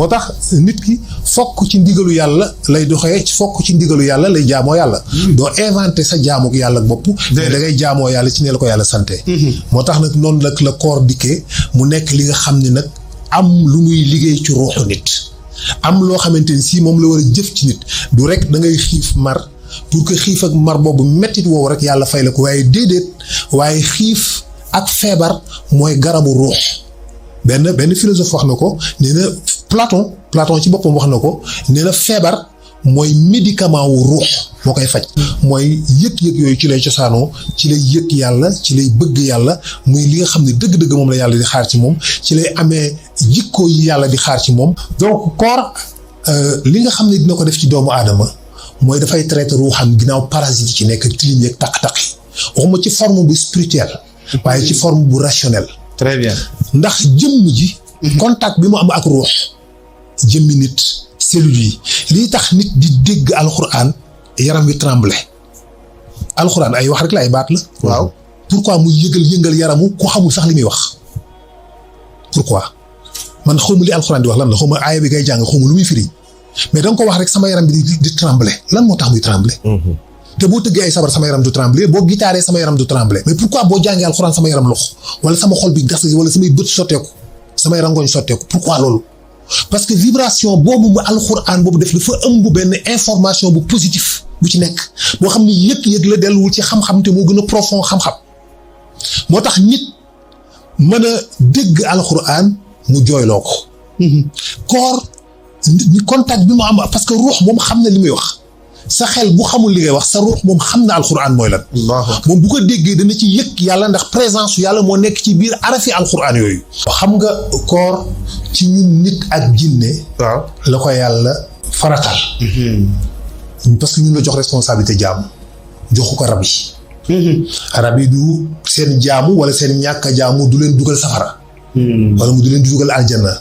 moo tax nit ki fokk ci ndigalu yàlla lay doxee fokk ci ndigalu yàlla lay jaamoo yàlla. doo inventé sa jaamuk yàlla bopp. da ngay jaamoo yàlla ci ne la ko yàlla sante. moo tax nag noonu la koor dikkee mu nekk li nga xam ni nag am lu muy liggéey ci ruuxu nit. am loo xamante ni si moom la war a jëf ci nit du rek da ngay xiif mar pour que xiif ak mar boobu mettit woowu rek yàlla fay la ko waaye déedéet waaye xiif ak feebar mooy garabu ruux. benn philosophe wax na ko nee na Platon ci boppam wax na ko nee na feebar mooy médicament wu ruux moo koy faj. mooy yëg-yëg yooyu ci lay cosaanoo ci lay yëg yàlla ci lay bëgg yàlla muy li nga xam ne dëgg-dëgg moom la yàlla di xaar ci moom ci lay amee jikko yi yàlla di xaar ci moom. donc koor li nga xam ne dina ko def ci doomu aadama mooy dafay traiter ruuxam ginnaaw parasite yi ci nekk tilim yeeg taq-taq yi waxuma ci forme bu spirituelle waaye ci forme bu rationnelle. très bien ndax jëmm ji. contact bi mu am ak ruux jëmmi nit cellules yi lii tax nit di dégg alxuraan yaram wi tremble alxuraan ay wax rek la ay baat la. waaw pourquoi muy yëngal yaramu ku xamul sax li muy wax pourquoi man xawma li alxuraan di wax lan la xawma aaya bi ngay jàng xawma lu muy firi mais danga ko wax rek sama yaram bi di tremble lan moo tax muy tremble. te boo tëggee ay sabar sama yaram du trembler boo gitaaree sama yaram du trembler mais pourquoi boo jàngee alxuraan sama yaram lox wala sama xol bi gas wala samay bët sotteeku samay rangoñ sotteeku pourquoi loolu parce que vibration boobu mu alxuraan boobu def dafa ëmb benn information bu positif bu ci nekk boo xam ne yëg-yëg la delluwul ci xam-xam te moo gën a profond xam-xam moo tax nit mën a dégg alxuraan mu jooyloo ko koor contact bi mu am parce que ruux moom xam na li muy wax sa xel bu xamul li ngay wax sa ruux moom xam na alxuraan mooy lan. moom bu ko déggee dana ci yëg yàlla ndax présence yàlla moo nekk ci biir arafi alxuraan yooyu. xam nga koor ci ñun nit ak jinne waaw la ko yàlla faratal. parce que ñun la jox responsabilité jaamu joxu ko rab yi. rab yi du seen jaamu wala seen ñàkk a jaamu du leen dugal safara. wala mu du leen dugal aljanna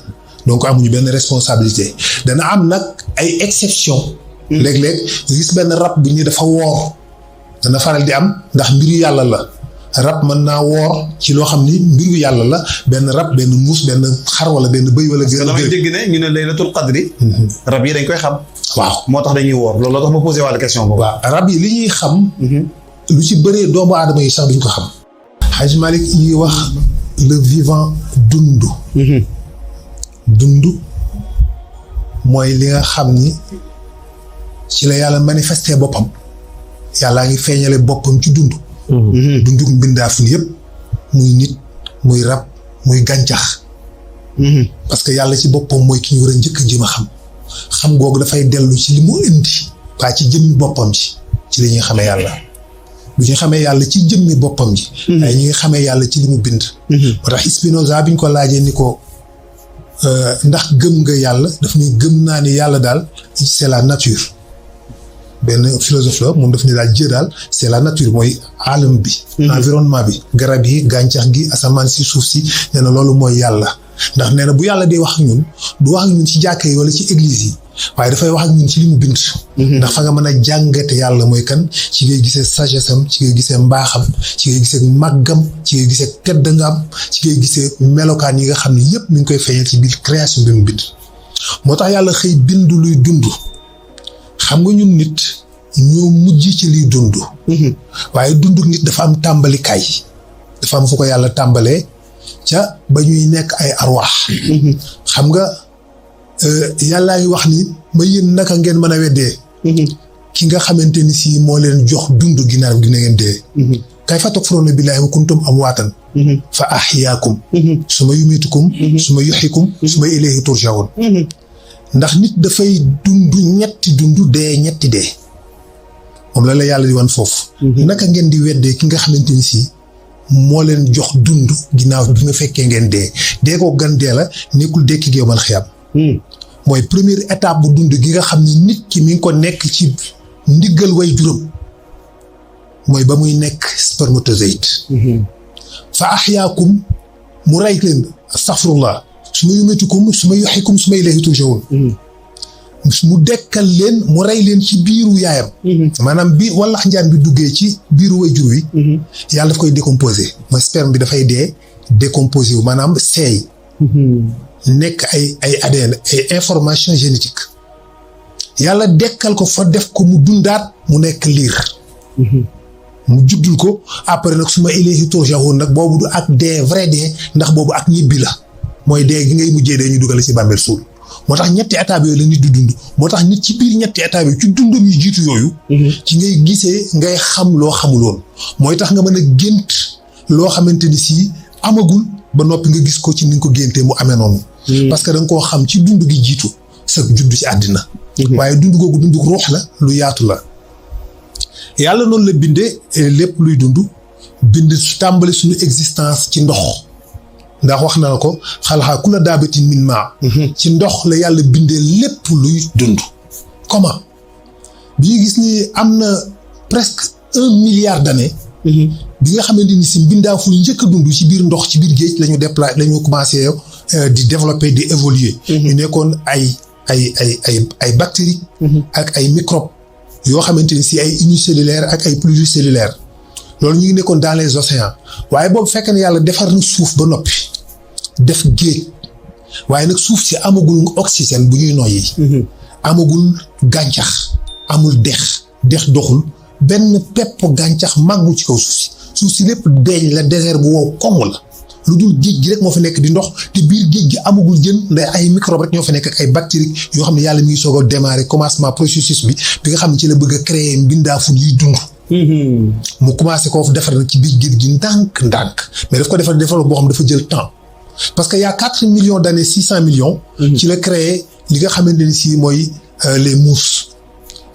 donc amuñu benn responsabilité dana am nag ay exception léeg-léeg nga gis benn rab bu ñu dafa woor dana faral di am ndax mbiru yàlla la rab mën naa woor ci loo xam ni mbiru yàlla la benn rab benn muus benn xar wala benn bëy wala. gën a damay dégg ne ñu ne laylatul qadri. rab yi dañ koy xam. waaw moo tax dañuy woor loolu tax ma posé wàlla question boobu. waaw rab yi li ñuy xam. lu ci bëree doomu aadama yi sax duñ ko xam. Hadj Malick yi wax le vivant dund. dund mooy li nga xam ni. ci la yàlla manifesté boppam yàllaa ngi feeñale boppam ci dund. dundu mbindaafun yëpp muy nit muy rab muy gàncax. parce que yàlla ci boppam mooy ki ñu war a njëkk a jëm a xam googu dafay dellu ci li mu indi pas ci jëmmi boppam ji ci li ñuy xamee yàlla bu ñu xamee yàlla ci jëmmi boppam ji. waaye ñu ngi xamee yàlla ci li mu bind. moo tax Spinoza bi ñu ko laajee ni ko ndax gëm nga yàlla daf ni gëm naa ni yàlla daal c'est la nature. benn philosophe la moom daf ne daal Dieu daal c'est la nature mooy alam bi. environnement bi garab yi gàncax gi asamaan si suuf si nee na loolu mooy yàlla ndax nee na bu yàlla dee wax ak ñun du wax ak ñun ci jàkka yi wala ci église yi waaye dafay wax ak ñun ci li mu bind. ndax fa nga mën a jàngate yàlla mooy kan ci ngay gisee sagesse am ci ngay gisee mbaaxam ci ngay gisee màggam ci ngay gisee teddangam ci ngay gisee melokaan yi nga xam ne yëpp mi ngi koy feeñal ci biir création bi mu bind. moo tax yàlla xëy bind luy dund. xam nga ñun nit ñoo mujj ci liy dund. waaye dundu nit dafa am tàmbalikaay dafa am fu ko yàlla tàmbalee ca ba ñuy nekk ay arwaax. xam nga yàllaa ngi wax ni ma yéen naka ngeen mën a weddee. ki nga xamante ni si moo leen jox dund ginnaaw gi na ngeen dee. kayfa takfuruuna billaahi wa kuntum amwaatan. fa ahyaakum. summa yumiitukum. summa yuhyikum. summa ilayhi turja'uun. ndax nit dafay dund ñetti dund dee ñetti dee moom la yàlla di wan foofu. naka ngeen di weddee ki nga xamante ni si moo leen jox dund ginnaaw bi nga fekkee ngeen dee ko gan dee la nekkul dekki gi yawmal xiyaam. mooy première étape bu dund gi nga xam ni nit ki mi ngi ko nekk ci ndiggal way juróom mooy ba muy nekk spermatozoïde. fa ahyaakum mu rey leen astaghfirullah suma yumeetikum suma yuhyikum suma ilayhi turja'un. mu dekkal leen mu rey leen ci biiru yaayam. maanaam bi wallax njaan bi duggee ci biiru way jur wi. yàlla daf koy décomposé mooy sperme bi dafay dee décomposé wu maanaam seey. nekk ay ADN ay information génétique yàlla dekkal ko fa def ko mu dundaat mu nekk liir mu juddul ko après nag suma ilayhi turja'un nag boobu du ak dee vrai dee ndax boobu ak ñibbi la mooy dee gi ngay mujjee dee ñu dugal ci bàmmeel suul moo tax ñetti étapes yooyu la nit di dund moo tax nit ci biir ñetti étapes yi ci dundam yu jiitu yooyu ci ngay gisee ngay xam loo xamuloon mooy tax nga mën a gént loo xamante ni si amagul ba noppi nga gis ko ci ni nga ko géntee mu amee noonu parce que da nga koo xam ci dund gi jiitu sa juddu ci àddina waaye dund googu dund ruux la lu yaatu la yàlla noonu la bindee lépp luy dund bind tàmbali suñu existence ci ndox ndax wax na la ko xalaxaa ku la daabatin min maa ci ndox la yàlla bindee lépp luy dund comment bi ñu gis ni am na presque 1 milliard d'années bi nga xamante ni si mbindaafu njëkk a dund ci biir ndox ci biir géej lañu déplacé lañu commencé di développer di évoluer ñu nekkoon ay bactéries ak ay microbes yoo xamante ni si ay unicellulaires ak ay pluricellulaires loolu ñu ngi nekkoon dans les océans waaye boobu fekk na yàlla defar na suuf ba noppi def géej waaye nag suuf si amagul oxygène bu ñuy noyyi amagul gàncax amul dex doxul benn pepp gàncax màggul ci kaw suuf si lépp deeñ la désert bu wow koŋŋ la lu dul géej gi rek moo fa nekk di ndox te biir géej gi amagul jën nday ay microbe rek ñoo fa nekk ak ay bactéries yoo xam ne yàlla mi ngi soog a démarrer commencement processus bi nga xam ne ci la bëgg a créer mbindaafun yuy dund mu commencé ko defar nag ci biir géej gi ndànk mais daf ko defar boo xam dafa jël temps parce que y a 4 millions d'années 600 millions ci la créé li nga xamante ni si mooy les mouches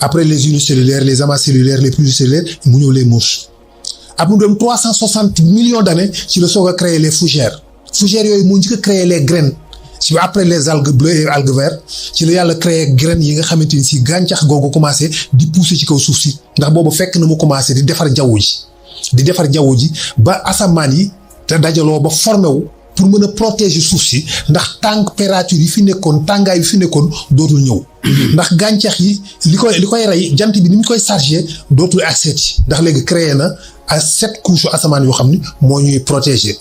après les unicellulaires les amacellulaires les pluricellulaires mu ñëw les mouches ab mu dem 360 millions d'années ci la soog a créé les fougères yooyu moo njëkk a créé les graines ci après les algues bleues et algues vertes ci la yàlla créé graines yi nga xamante ni si gàncax googu commencé di pousser ci kaw suuf si ndax boobu fekk na mu commencé di defar jaww ji ba asamaan yi te dajaloo ba formé wu pour mën a protéger suuf si ndax température yi fi nekkoon tàngaay bi fi nekkoon dootul ñëw ndax gàncax yi li koy rey jant bi ni mu koy chargé dootul accepté ndax léegi créé na à 7 couches asamaan yoo xam ni moo ñuy protéger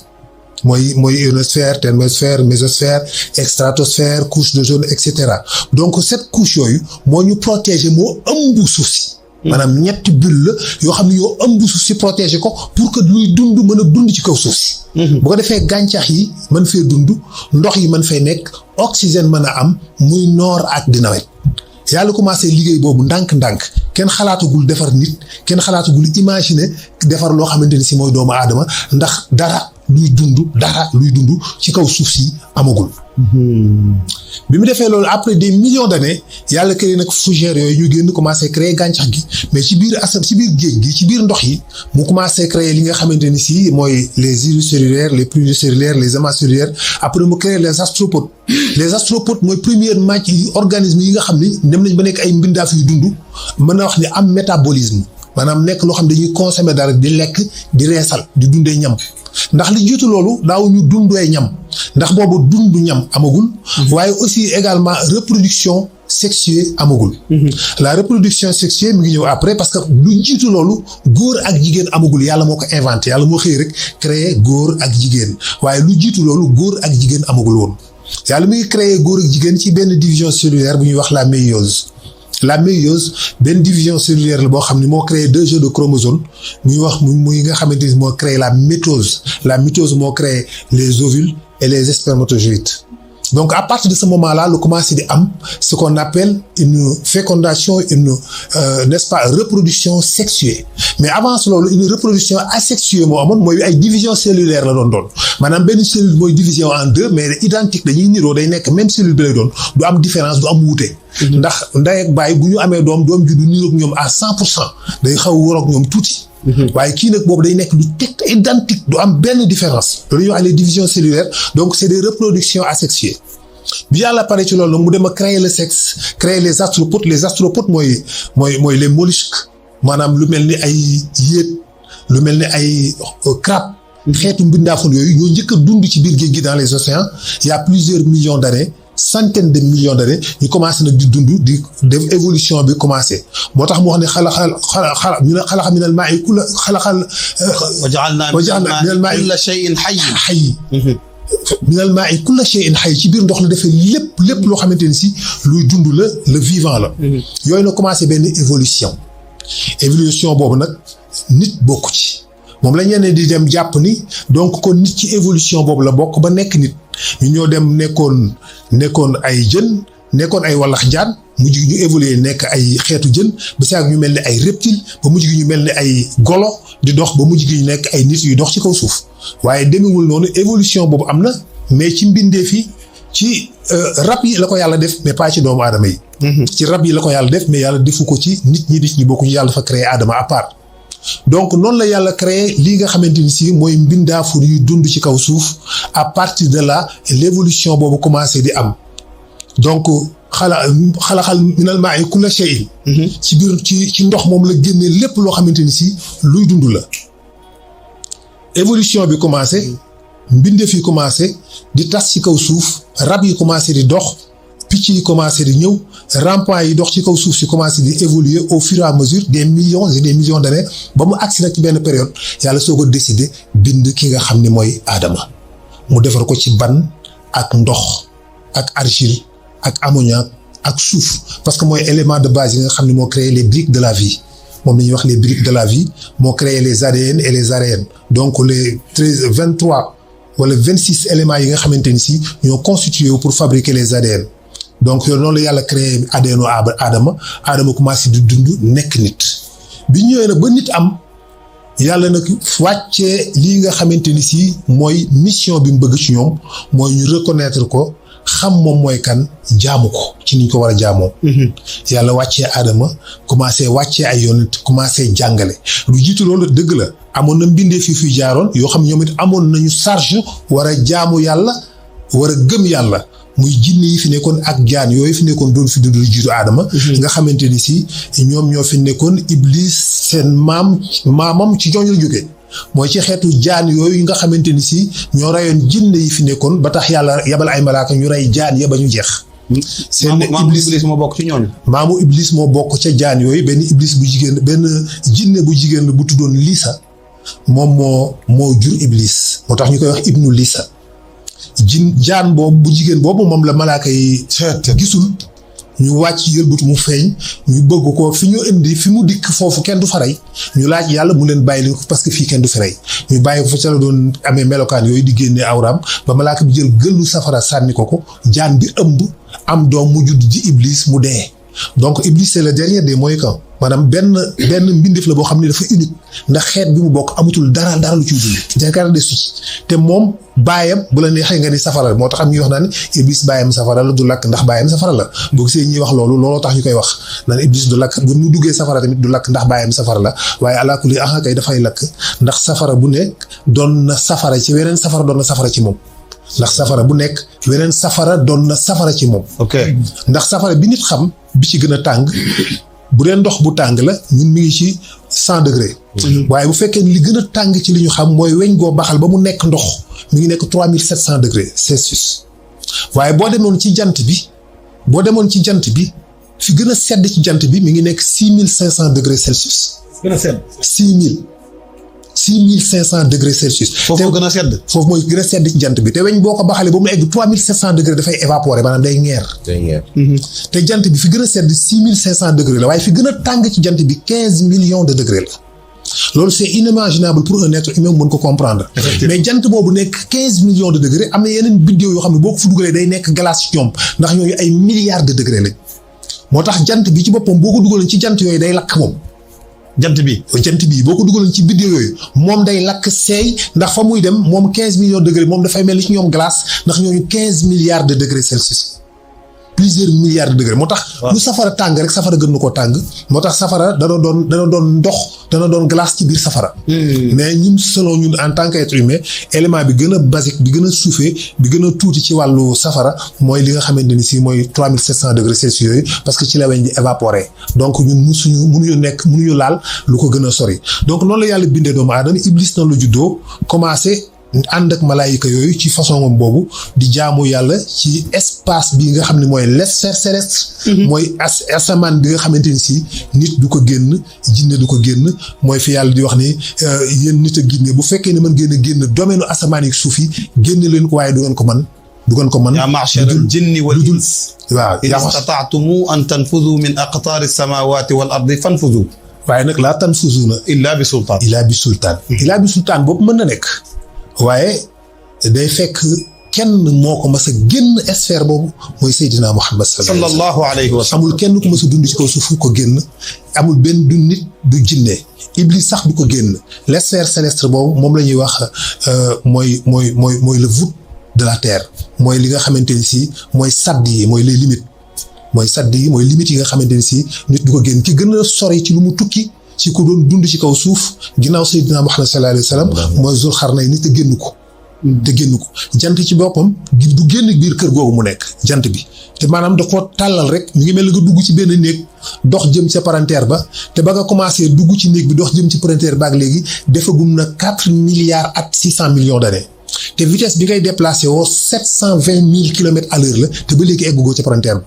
mooy ionosphère thermosphère mésosphère stratosphère couche d'ozone et cetera donc 7 couches yooyu moo ñu protéger moo ëmb suuf si maanaam ñetti bulle la yoo xam ne yoo ëmb suuf si protéger ko pour que luy dund mën a dund ci kaw suuf si bu ko defee gàncax yi mën fee dund ndox yi mën fay nekk oxygène mën a am muy noor ak di nawet yàlla commencé liggéey boobu ndànk-ndànk kenn xalaatagul defar nit kenn xalaatagul imaginer defar loo xamante ni si mooy doomu aadama ndax dara luy dund ci kaw suuf si amagul bi mu defee loolu après des millions d'années yàlla créé nag fougères yooyu ñu génn commencé créer gàncax gi mais ci biir géej gi ci biir ndox yi mu commencé créer li nga xamante ni si mooy les unicellulaires les pluricellulaires les amacellulaires après mu créer les astropodes mooy première matière organisme yi nga xam ni dem nañ ba nekk ay mbindaaf yu dund mën na wax ni am métabolisme maanaam nekk loo xam ne dañuy consommer dara di lekk di reesal di dundee ñam ndax li jiitu loolu daaw ñu dundee ñam ndax boobu dundu ñam amagul waaye aussi également reproduction sexuée amagul la reproduction sexuée mi ngi ñëw après parce que lu jiitu loolu góor ak jigéen amagul yàlla moo ko inventé yàlla moo xëy rek créé góor ak jigéen waaye lu jiitu loolu góor ak jigéen amagul woon yàlla mi ngi créé góor ak jigéen ci benn division cellulaire bu ñuy wax la méiose benn division cellulaire la boo xam ne moo créé 2 jeux de chromosomes muy nga xamante ni moo créé la mitose moo créé les ovules et les spermatozoïdes donc à partir de ce moment-là lu commencé di am ce qu'on appelle une fécondation n'est-ce pas reproduction sexuée mais avant loolu une reproduction asexuée moo amoon mooy ay division cellulaire la doon maanaam benn cellule mooy division en 2 mais identique dañuy niroo day nekk même cellule bi lay doon du am différence du am wuute ndax ndey ak baay bu ñu amee doom ji du niroog ñoom à 100% day xaw waroog ñoom tuuti waaye kii nag boobu day nekk lu teg identique du am benn différence loolu ñuy wax les divisions cellulaires donc c'est des reproductions asexuées bi yàlla pare ci loolu nag mu dem a créer le sexe créer les astropodes mooy les mollusques maanaam lu mel ni ay yéet lu mel ni ay crabe xeetu mbindaafon yooyu ñoo njëkk a dund ci biir géej gi dans les océans il y a plusieurs millions d'années centaines de millions d'années ñu commencé nag di dund di def évolution bi commencé moo tax mu wax ne xalaqa minal maa'i kulla shay'in hayy minal maa'i kulla shay'in hayy ci biir ndox la defee lépp loo xamante ni si luy dund la le vivant la. yooyu na commencé benn évolution boobu nag nit bokku ci moom la ñeneen di dem jàpp ni donc kon nit ci évolution boobu la bokk ba nekk nit ñu ñoo dem nekkoon ay jën nekkoon ay wallax jaan mujj gi ñu évoluer nekk ay xeetu jën ba saa ñu mel ni ay reptile ba mujj gi ñu mel ni ay golo di dox ba mujj gi ñu nekk ay nit yu dox ci kaw suuf waaye demewul noonu évolution boobu am na mais ci mbindeef yi ci rab yi la ko yàlla def mais pas ci doomu aadama yi. ci rab yi la ko yàlla def mais yàlla defu ko ci nit ñi bokkuñu yàlla dafa créer aadama à part. donc noonu la yàlla créé lii nga xamante ni si mooy mbindaafur yu dund ci kaw suuf à partir de là l'évolution boobu commencé di am donc xalaxal minal maa'i kulla shay'in ci biir ci ndox moom la génnee lépp loo xamante ni si luy dund la évolution bi commencé mbindeef yi commencé di tas ci kaw suuf rab yi commencé di dox picc yi commencé di ñëw rampants yi dox ci kaw suuf si commencé di évoluer au fur et à mesure des millions et des millions d'années ba mu agsi nag ci benn période yàlla soo ko décider bind ki nga xam ni mooy aadama mu defar ko ci ban ak ndox ak argile ak ammoniac ak soufre parce que mooy élément de base yi nga xam ne moo créé les briques de la vie moom la ñuy wax les briques de la vie moo créé les ADN et les ARN donc les 23 wala 26 éléments yi nga xamante ni si ñoo constitué wu pour fabriquer les ADN donc yow noonu la yàlla créé ADN Adama commencé di dund nekk nit bi ñëwee nag ba nit am yàlla nag wàccee lii nga xamante ni si mooy mission bi mu bëgg ci ñoom mooy ñu reconnaître ko xam moom mooy kan jaamu ko ci niñ ko war a jaamoo. yàlla wàccee Adama commencé wàccee ay yonent commencé jàngale lu jiitu loolu dëgg la amoon na mbindee fi jaaroon yoo xam ñoom it amoon nañu charge war a jaamu yàlla war a gëm yàlla. muy jinne yi fi nekkoon ak jaan yooyu fi nekkoon doon fi dund lu jiitu aadama nga xamante ni si ñoom ñoo fi nekkoon iblis seen maamam ci ñooñu la jógee mooy ci xeetu jaan yooyu nga xamante ni si ñoo rayoon jinne yi fi nekkoon ba tax yàlla yabal ay malaaka ñu rey jaan ya ba ñu jeex seen iblis moo bokk ci ñooñu maamu iblis moo bokk ca jaan yooyu benn iblis bu jigéen benn jinne bu jigéen bu tuddoon Lisa moom moo jur iblis moo tax ñu koy wax ibnu Lisa jaan boobu bu jigéen boobu moom la malaaka yi gisul ñu wàcc yëlbut mu feeñ ñu bëgg ko fi ñu indi fi mu dikk foofu kenn du fa rey ñu laaj yàlla mu leen bàyyi leen ko parce que fii kenn du fi rey ñu bàyyi ko fa ca la doon amee melokaan yooyu di génnee awraam ba malaaka bi jël gëllu safara sànni ko jaan bi ëmb am doom mu judd ji iblis mu dee donc iblis c'est le dernier des Mohicans maanaam benn mbindeef la boo xam ne dafa unique ndax xeet bi mu bokk amatul dara lu ciy dund jakara de suci te moom baayam bu la neexee nga ni safara la moo tax am ñuy wax naan iblis baayam safara la du lakk ndax baayam safara la boo gisee ñuy wax looloo tax ñu koy wax naan iblis du lakk bu mu duggee safara tamit du lakk ndax baayam safara la waaye alaakulli kay dafay lakk ndax safara bu nekk doon na safara ci weneen safara doon na safara ci moom ndax safara bu nekk weneen safara doon na safara ci moom ndax safara bi nit xam bi ci gën a tàng bu dee ndox bu tàng la ñun mi ngi ci 100 degré waaye bu fekkee li gën a tàng ci li ñu xam mooy weñ goo baxal ba mu nekk ndox mi ngi nekk 3700 degré Celsius waaye boo demoon ci jant bi fi gën a sedd ci jant bi mi ngi nekk 6500 degré Celsius. gën a sedd 6500 degrés Celsius. foofu gën a sedd. foofu mooy gën a sedd ci jant bi te weñ boo ko baxalee ba mu egg 3700 degrés dafay évaporer maanaam day ñeer. te jant bi fi gën a sedd 6500 degrés la waaye fi gën a tàng ci jant bi 15 millions de degrés la. loolu c'est inimaginable pour un être humain mën ko comprendre. mais jant boobu nekk 15 millions de degrés am na yeneen biddew yoo xam ne boo ko fa dugalee day nekk glace ci ñoom ndax ñooñu ay milliards de degrés lañ. moo tax jant bi ci boppam boo ko dugaloon ci jant yooyu day lakk moom. jant bi boo ko dugaloon ci biddew yooyu moom day lakk seey ndax fa muy dem moom 15 millions de degrés moom dafay mel ni ci ñoom glace ndax ñooñu 15 milliards de degrés Celsius. plusieurs milliards de degrés moo tax. lu safara tàng rek safara gën na koo tàng. moo tax safara dana doon ndox dana doon glace ci biir safara. mais ñun selon ñun en tant qu'être humain élément bi gën a basique bi gën a suufee bi gën a tuuti ci wàllu safara mooy li nga xamante ni si mooy 3700 degrés Celsius yooyu parce que ci la weñ di évaporer donc ñun mënuñu laal lu ko gën a sori donc noonu la yàlla bindee doomu aadama iblis na lu juddoo commencé ànd ak malaayika yooyu ci façon moom boobu di jaamu yàlla ci espace bi nga xam ne mooy l'esphère céleste. mooy asamaan bi nga xamante ni si nit du ko génn jinne du ko génn mooy fi yàlla di wax ni yéen nit a ginne bu fekkee ne mën ngeen a génn domaine asamaan yi suuf yi génn leen ko waaye du ngeen ko mën. yaa ma'shara al-jinni wal ins. waaw in istata'tum an tanfudu min aqtaari as-samawati wal ardi fanfudu. waaye nag laa tanfuzuuna illa bi sultaan. illaa bi sultaan boobu mën na nekk. waaye day fekk kenn moo ko mas a génn sphère boobu mooy Seydina Muhammad sallallahu alayhi wa sallam. amul kenn ku mas a dund ci kaw suuf ko génn amul benn du nit du jinne Iblis sax du ko génn l'esphère céleste boobu moom la ñuy wax mooy le voûte de la terre mooy li nga xamante ni si mooy sadd yi mooy les limites mooy sadd yi mooy limites yi nga xamante ni si nit du ko génn ki gën a sori ci lu mu tukki ci ku doon dund ci kaw suuf ginnaaw Seydina Muhammad sallallahu alayhi wa sallam mooy Zulxarnayni te génn ko jant ci boppam du génn biir kër googu mu nekk jant bi te maanaam da ko tàllal rek mi ngi mel ni nga dugg ci benn néeg dox jëm ca palanteer ba te ba nga commencé dugg ci néeg bi dox jëm ci palanteer ba ak léegi defagum na 4 milliards ak 600 millions d'années te vitesse bi ngay déplacé woo 720 000 kilomètres à l'heure la te ba léegi eggugoo ca palanteer ba.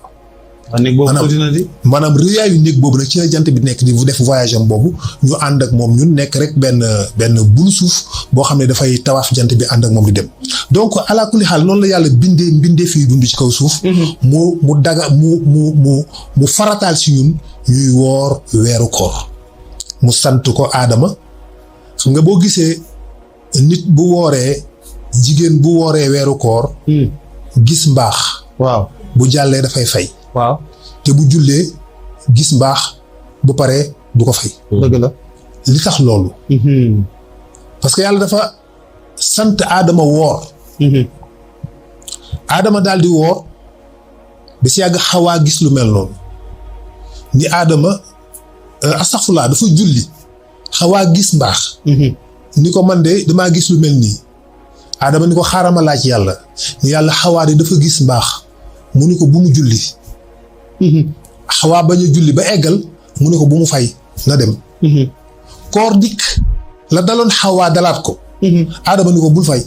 maanaam rëyaayu néeg boobu nag ci la jant bi nekk di def voyage am boobu ñu ànd ak moom ñun nekk rek benn bulu suuf boo xam ne dafay tawaaf jant bi ànd ak moom di dem donc ala kulli xaal noonu la yàlla bindee fii dund ci kaw suuf. mu farataal si ñun ñuy woor weeru koor mu sant ko Aadama xam nga boo gisee nit bu wooree jigéen bu wooree weeru koor. gis mbaax. waaw bu jàllee dafay fay. waaw te bu jullee gis mbaax bu paree du ko fay. dëgg la li tax loolu. parce que yàlla dafa sant Adama woor. Adama daal di woor ba si yàgg Xawaa gis lu mel noonu ni Adama astaxfurlaa dafa julli Xawaa gis mbaax. ni ko man de damaa gis lu mel nii Adama ni ko xaaral ma laaj yàlla ni yàlla Xawaa de dafa gis mbaax mu ni ko bu mu julli. Xawaa bañ a julli ba eggal mu ne ko bu mu fay na dem. koor dikk la daloon Xawaa dalaat ko. Adama ni ko bul fay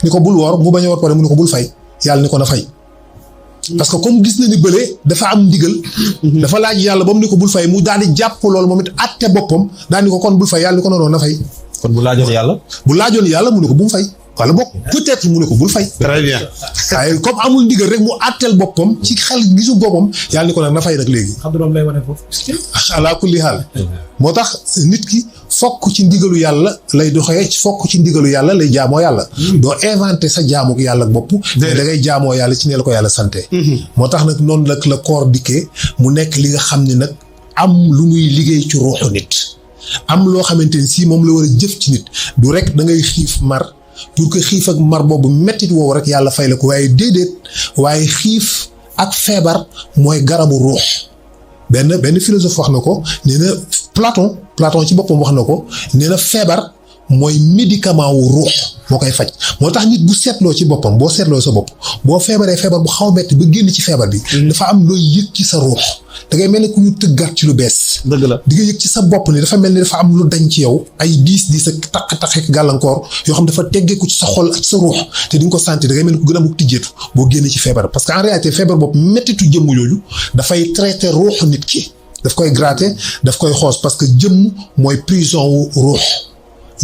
ni ko bul woor mu bañ a woor pare mu ne ko bul fay yàlla ni ko na fay. parce que comme gis na ni bële dafa am ndigal. dafa laaj yàlla ba mu ni ko bul fay mu daal di jàpp loolu moom it àtte boppam daal ni ko kon bul fay yàlla ni ko noonu na fay. kon bu laajoon yàlla. bu laajoon yàlla mu ne ko bu mu fay. wala bokk peut-être mu ne ko bul fay. très bien. waaye comme amul ndigal rek mu àtteel boppam ci xel gisu boppam yàlla ni ko nag na fay nag léegi. xam nga lay wane foofu. ala kulli xaal. moo tax nit ki fokk ci ndigalu yàlla lay doxee fokk ci ndigalu yàlla lay jaamoo yàlla. doo inventé sa jaamu yàlla ak bopp. da ngay jaamoo yàlla ci ne la ko yàlla sante. moo tax nag noonu nag la koor dikkee mu nekk li nga xam ne nag am lu muy liggéey ci ruuxu nit. am loo xamante ni si moom la war a jëf ci nit du rek da ngay xiif mar. pour que xiif ak mar boobu mettit woowu rek yàlla fay la ko waaye déedéet waaye xiif ak feebar mooy garabu ruux benn philosophe wax na ko nee na Platon ci boppam wax na ko nee na feebar mooy médicament wu ruux moo koy faj moo tax nit bu seetloo ci boppam boo seetloo sa bopp boo feebaree feebar bu xaw a metti ba génn ci feebar bi. dafa am looy yëg ci sa ruux da ngay mel ni ku ñu tëggaat ci lu bees. dëgg la di nga yëg ci sa bopp ni dafa mel ni dafa am lu dañ ci yow ay diis ak takk ak gàllankoor yoo xam dafa teggeeku ci sa xol ak sa ruux te di nga ko sentir da ngay mel ni ku gën a am tijjeetu boo génnee ci feebar parce que en réalité feebar bopp mettitu jëmm yooyu dafay traiter ruuxu nit ki daf koy gratter daf koy xoos parce que jëmm mooy prison wu ruux.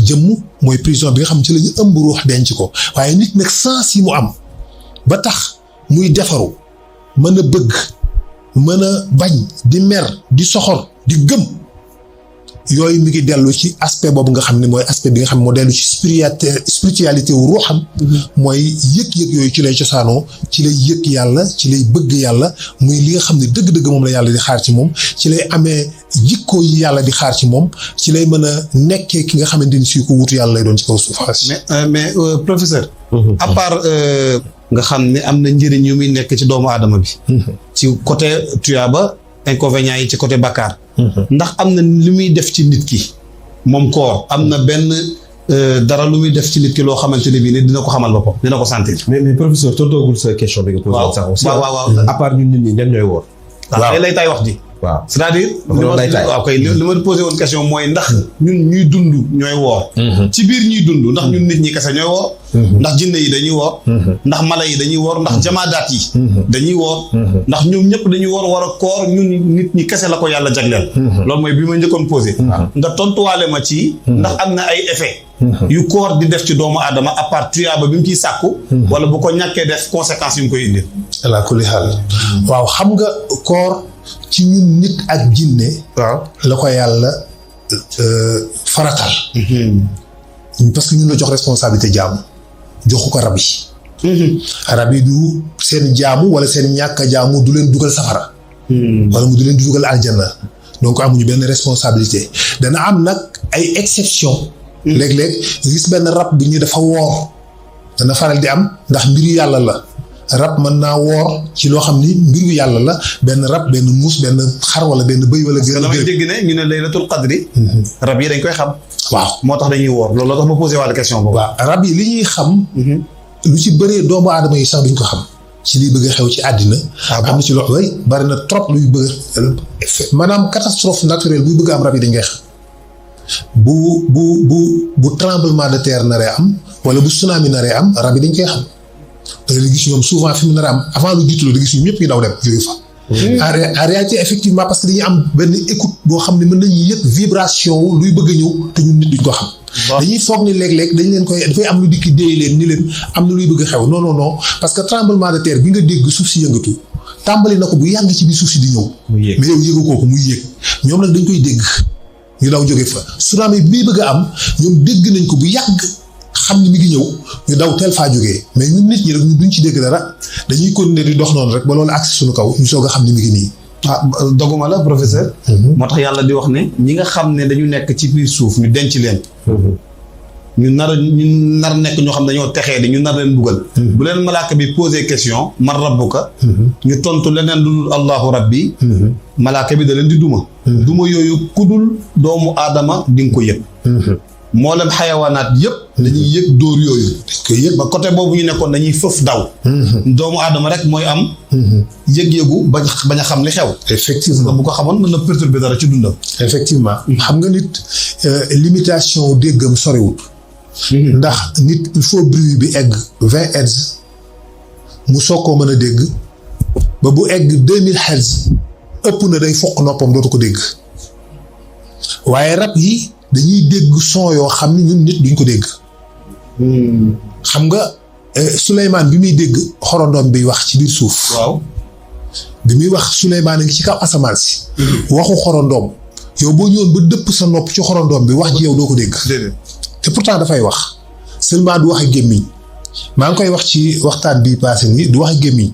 jëmm mooy prison bi nga xam ci la ñu ëmb ruux denc ko waaye nit nag sens yi mu am ba tax muy defaru mën a bëgg mën a bañ di mer di soxor di gëm yooyu mi ngi dellu ci aspect boobu nga xam ne mooy aspect bi nga xam ne moo dellu ci spiritualité wu ruuxam mooy yëg-yëg yooyu ci lay cosaanoo ci lay yëg yàlla ci lay bëgg yàlla muy li nga xam ne dëgg-dëgg moom la yàlla di xaar ci moom ci lay amee jikko yi yàlla di xaar ci moom ci lay mën a nekkee ki nga xamante ni fii ko wutu yàlla lay doon ci kaw suuf. mais professeur. à part nga xam ne am na njëriñ yu muy nekk ci doomu aadama bi. ci côté tuyaaba inconvénients yi ci côté bakkaar. ndax am na lu muy def ci nit ki moom koor am na benn dara lu muy def ci nit ki loo xamante ne bii ne dina ko xamal boppam dina ko sentir. mais professeur tontoogul sa question bi nga posé. waaw à part ñun nit ñi ñan ñooy woor. waaw lay tay wax ji. waaw c'est-à-dire waaw kay li ma posé woon question mooy ndax ñun ñuy dund ñooy woor ci biir ñuy dund ndax ñun nit ñi kese ñooy woor ndax jinne yi dañuy woor ndax mala yi dañuy woor ndax jamaadaat yi dañuy woor ndax ñoom ñëpp dañuy woor war a koor ñun nit ñi kese la ko yàlla jagleel loolu mooy bi ma njëkkoon posé nga tontuwaale ma ci ndax am na ay effet yu koor di def ci doomu aadama à part tuyaaba bi mu ciy sàkku wala bu ko ñàkkee def conséquences yu mu koy indi ala kulli xaal waaw xam nga koor ci ñun nit ak jinne waaw la ko yàlla faratal parce que ñun la jox responsabilité jaamu joxu ko rab yi rab yi du seen jaamu wala seen ñàkk a jaamu du leen dugal safara wala mu du leen dugal aljanna donc amuñu benn responsabilité dana am nag ay exception léeg-léeg gis benn rab bi ñu dafa woor dana faral di am ndax mbiru yàlla la rab mën naa woor ci loo xam ni mbiru yàlla la benn rab benn muus benn xar wala benn bëy wala gën damay dégg ne ñu ne laylatul qadri rab yi dañ koy xam waaw moo tax dañuy woor loolu la tax ma posé wàlla question boobu waaw rab yi li ñuy xam lu ci bëree doomu aadama yi sax duñ ko xam ci liy bëgg a xew ci àddina am na ci loo way bari na trop luy bëgg maanaam catastrophe naturelle buy bëgg am rab yi dañ koy xam bu tremblement de terre naree am wala bu tsunami naree am rab yi dañ koy xam da nga gis ñoom souvent fi mu nar a am avant lu jiitu da gis ñu ñëpp ñu daw dem jóge fa en réalité effectivement parce que dañuy am benn écoute boo xam ne mën nañu yëg vibration luy bëgg a ñëw te ñun nit duñ ko xam dañuy foog ni léeg-léeg dañ leen koy dafay am lu dikki déey leen ni leen am na luy bëgg a xew non non non parce que tremblement de terre bi nga dégg suuf si yëngatu tàmbali na ko bu yàgg ci biir suuf si di ñëw mais yow yëgu kooku muy yéeg ñoom nag dañ koy dégg ñu daw jóge fa tsunami bi bëgg a am ñoom dégg nañ ko bu yàgg xam ni mi ngi ñëw ñu daw teel faa jógee mais ñun nit ñi rek ñu duñ ci dégg dara dañuy continuer di dox noonu rek ba loolu agsi suñu kaw ñu soog a xam ni mi ngi nii doguma la professeur moo tax yàlla di wax ne ñi nga xam ne dañu nekk ci biir suuf ñu denc leen ñu nar nekk ñoo xam ne dañoo texee di ñu nar leen buggal bu leen malaaka bi posé question man rabbuka ñu tontu leneen lu dul allahu rabbi malaaka bi da leen di duma yooyu kudul doomu aadama di nga ko yëg mboolem xayawaanaat yëpp dañuy yëg dóor yooyu dañ yëg ba côté boobu ñu nekkoon dañuy fëf daw doomu aadama rek mooy am yëg-yëgu bañ a xam li xew effectivement bu ko xamoon mën na perturber dara ci dundam effectivement xam nga nit limitation déggam sorewut ndax nit il faut bruit bi egg 20 hertz mu soog koo mën a dégg ba bu egg 2000 hertz ëpp na day foq noppam dootu ko dégg waaye rab yi dañuy dégg son yoo xam ne ñun nit duñ ko dégg xam nga Souleymane bi muy dégg xorondoom bi wax ci biir suuf waaw bi muy wax Souleymane a ngi ci kaw asamaan si waxu xorondoom yow boo ñëwoon ba dëpp sa nopp ci xorondoom bi wax ji yow doo ko dégg te pourtant dafay wax seulement du wax ak gémmiñ maa ngi koy wax ci waxtaan bi passé nii du wax ak gémmiñ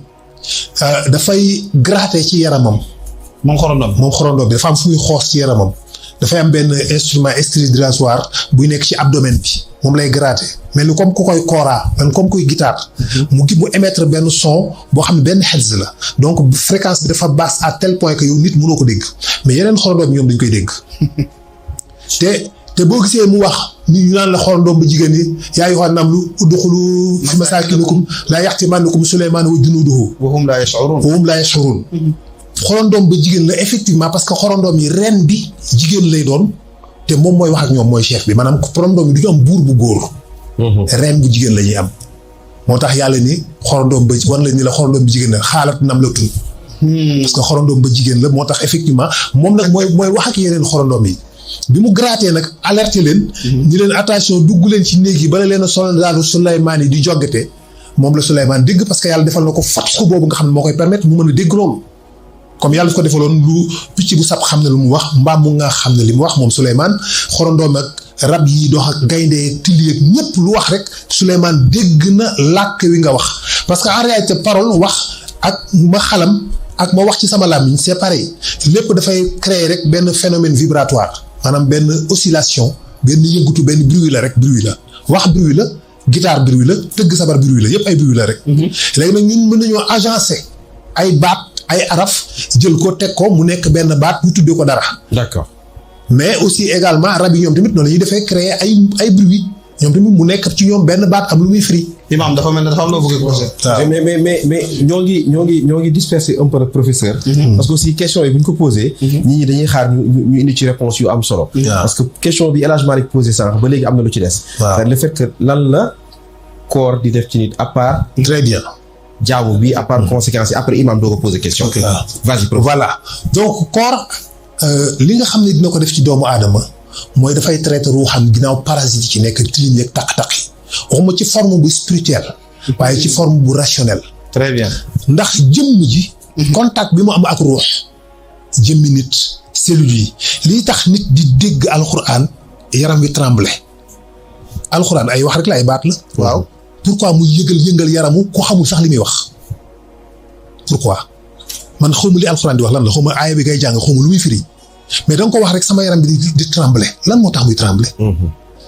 dafay gratter ci yaramam moom xorondoom bi dafa am fu muy xoos ci yaramam dafay am benn instrument stridulatoire buy nekk ci abdomen bi moom lay gratter mel ni comme ku koy kora man comme kuy guitare mu émettre benn son boo xam ne benn hertz la donc fréquence bi dafa basse à tel point que yow nit mënoo ko dégg mais yeneen xorondoom ñoom dañ koy dégg te boo gisee mu wax ni ñu naan la xorondoom ba jigéen ñi yaa ayyuhan namlu udxulu fi masaakinikum laa yaxtimannakum Suleymaan wa junuuduhu wa hum laa yash'uruun xorondoom ba jigéen la effectivement parce que xorondoom yi ren bi jigéen lay doon te moom mooy wax ak ñoom mooy chef bi maanaam xorondoom yi du ñu am buur bu góor ren bu jigéen la ñuy am moo tax yàlla ni xorondoom ba wan la ni la xorondoom bi jigéen la xaalat nam la tun parce que xorondoom ba jigéen la moo tax effectivement moom nag mooy wax ak yeneen xorondoom yi bi mu grattee nag alerté leen ñu leen attention dugg leen ci néeg yi bala leen a soldaaru Souleymane yi di joggate moom la Souleymane dégg parce que yàlla defal na ko fatxu boobu nga xam ne moo koy permettre mu mën a dégg loolu comme yàlla ko defaloon lu picc bu sab xam ne lu mu wax mbaam mu nga xam ne li mu wax moom Souleymane xorondoom ak rab yi dox ak gaynde tilli ak ñëpp lu wax rek Souleymane dégg na làkk wi nga wax parce que en réalité parole wax ak ma xalam ak ma wax ci sama làmmiñ c'est pareil lépp dafay créer rek benn phénomène vibratoire maanaam benn oscillation benn yëngutu benn bruit la rek bruit la wax bruit la guitare bruit la tëgg sabar bruit la yëpp ay bruit la rek léegi nag ñun mën nañoo agencer ay baat ay araf jël ko teg ko mu nekk benn baat ñu tuddee ko dara d'accord mais aussi également rab yi ñoom tamit noonu la ñuy defee créer ay bruit ñoom tamit mu nekk ci ñoom benn baat am lu muy firi Imaam dafa mel ne dafa am loo bëgg a mais ñoo ngi disperser un peu le professeur. Parce que aussi question yi bu ñu ko posé. nit ñi dañuy xaar ñu indi ci réponse yu am solo. parce que question bi El Hadj Malick posé sànq ba léegi am na lu ci des. c'est le fait que lan la koor di def ci nit à part. très bien. jaamu bi à part conséquences yi après imam doo ko poser question. vas-y voilà donc koor li nga xam ne dina ko def ci doomu aadama mooy dafay traiter ruuxam ginnaaw parasite ci nekk tilim yeeg taq-taq yi waxuma ci forme bu spirituelle waaye ci forme bu rationnelle. très bien ndax jëmm ji. contact bi mu am ak ruux jëmmi nit cellules yi lii tax nit di dégg alxuraan yaram wi tremblé alxuraan ay wax rek la ay baat la. waaw pourquoi muy yëngal yaramu ko xamul sax li muy wax pourquoi man xawma li alxuraan di wax lan la xawma aaya bi ngay jàng xawma lu muy firi mais da nga ko wax rek sama yaram bi di tremblé lan moo tax muy tremblé.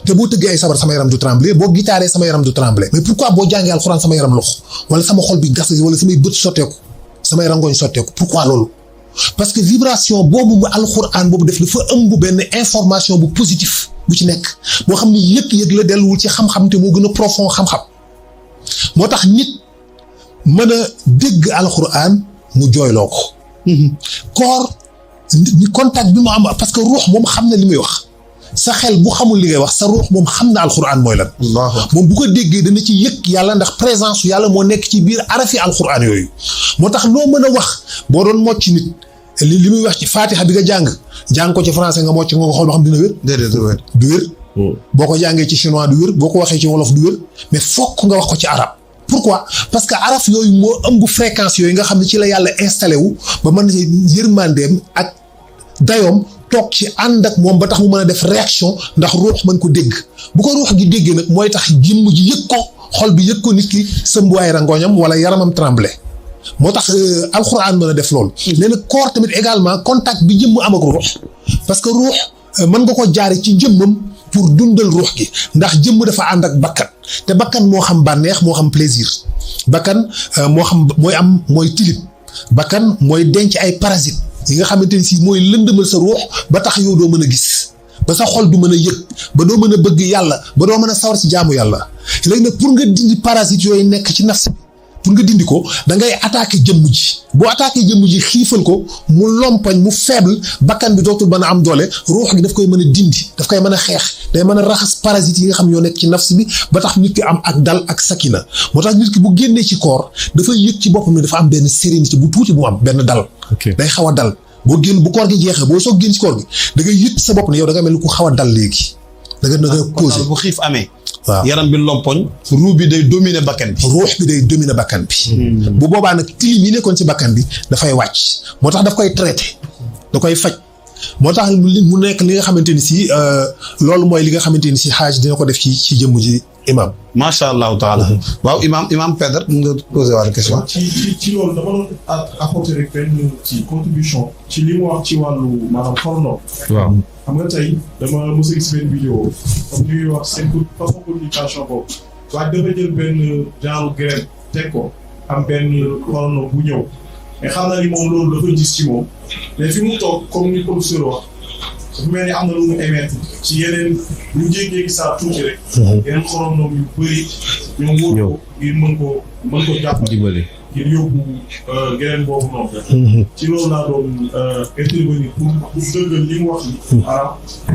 te boo tëggee ay sabar sama yaram du tremblé boo guitaaree sama yaram du tremblé mais pourquoi boo jàngee alxuraan sama yaram lox wala sama xol bi gas wala samay bët sotteeku samay rangoñ sotteeku pourquoi loolu parce que vibration boobu mu alxuraan boobu def dafa ëmb benn information bu positif bu ci nekk boo xam ne yëg-yëg la delluwul ci xam-xam te moo gën a profond xam-xam moo tax nit mën a dégg alxuraan mu jooyloo ko koor ni contact bi mu am parce que ruux moom xam na li muy wax sa xel bu xamul li ngay wax sa ruux moom xam na alxuraan mooy lan moom bu ko déggee dana ci yëg yàlla ndax présence yàlla moo nekk ci biir arafi alxuraan yooyu moo tax loo mën a wax boo doon mocc nit li muy wax ci faatixa bi nga jàng ko ci français nga mocc nga ko xool ba xam dina wér déedéet du wér boo ko jàngee ci chinois du wér boo ko waxee ci wolof du wér mais fokk nga wax ko ci arab pourquoi parce que araf yooyu moo ëmb fréquence yooyu nga xam ne ci la yàlla installé wu ba mën na yërmandeem ak dayoom toog ci ànd ak moom ba tax mu mën a def réaction ndax ruux mën ko dégg bu ko ruux gi déggee nag mooy tax jëmm ji yëg ko xol bi yëg ko nit ki sëmbuwaay rangooñam wala yaramam tremblé moo tax alxuraan mën a def loolu nee na koor tamit également contact bi jëmm am ak ruux parce que ruux mën nga ko jaare ci jëmmam pour dundal ruux gi ndax jëmm dafa ànd ak bakkan te bakkan moo xam bànneex moo xam plaisir bakkan moo xam mooy tilib bakkan mooy denc ay parasites yi nga xamante ni si mooy lëndëmal sa ruux ba tax yow doo mën a gis ba sa xol du mën a yëg ba doo mën a bëgg yàlla ba doo mën a sawar ci jaamu yàlla léegi nag pour nga dindi parasites yooyu nekk ci nafs pour nga dindi ko da ngay attaquer jëmm ji boo attaquer jëmm ji xiifal ko mu lompañ mu faible bakkan bi dootul mën a am doole ruux gi daf koy mën a dindi daf koy mën a xeex day mën a raxas parasites yi nga xam ñoo nekk ci nafs bi ba tax nit ki am ak dal ak sakina moo tax nit ki bu génnee ci koor dafay yëg ci boppam ne dafa am benn sérénité bu tuuti bu am benn dal day xaw a dal boo génn bu koor gi jeexee boo soog génn ci koor gi da ngay yëg sa bopp ne yow da nga mel ni ku xaw a dal léegi da nga posé bu xiif amee waaw yaram bi lompoñ ruux bi day dominer bakkan bi ruux bi day dominer bakkan bi bu boobaa nag tilim yi nekkoon ci bakkan bi dafay wàcc moo tax daf koy traité da koy faj moo tax mu nekk li nga xamante ni si loolu mooy li nga xamante ni si xaaj dina ko def ci jëmm ji imam macha allahu taala waaw imam Pedre nga posé wàllu question ci loolu dama doon apporter rek benn ci contribution ci li mu wax ci wàllu maanaam xorondom waaw xam nga tey dama mos a gis benn vidéo comme ñuy wax seen façon communication boobu waaye dafa jël benn genre graine teg ko am benn xorondom bu ñëw mais xam naa ni moom loolu dafa gis ci moom mais fi mu toog comme ni professeur wax dafa mel ni am na lu mu émettre ci yeneen lu jéggee saa tuuti rek yeneen xorondom yu bëri ñoom wóor ko ngir mën ko jàpp dimbali ngir yóbbu geneen boobu noonu ci loolu laa doon intervenir pour dëggal li mu wax ni maanaam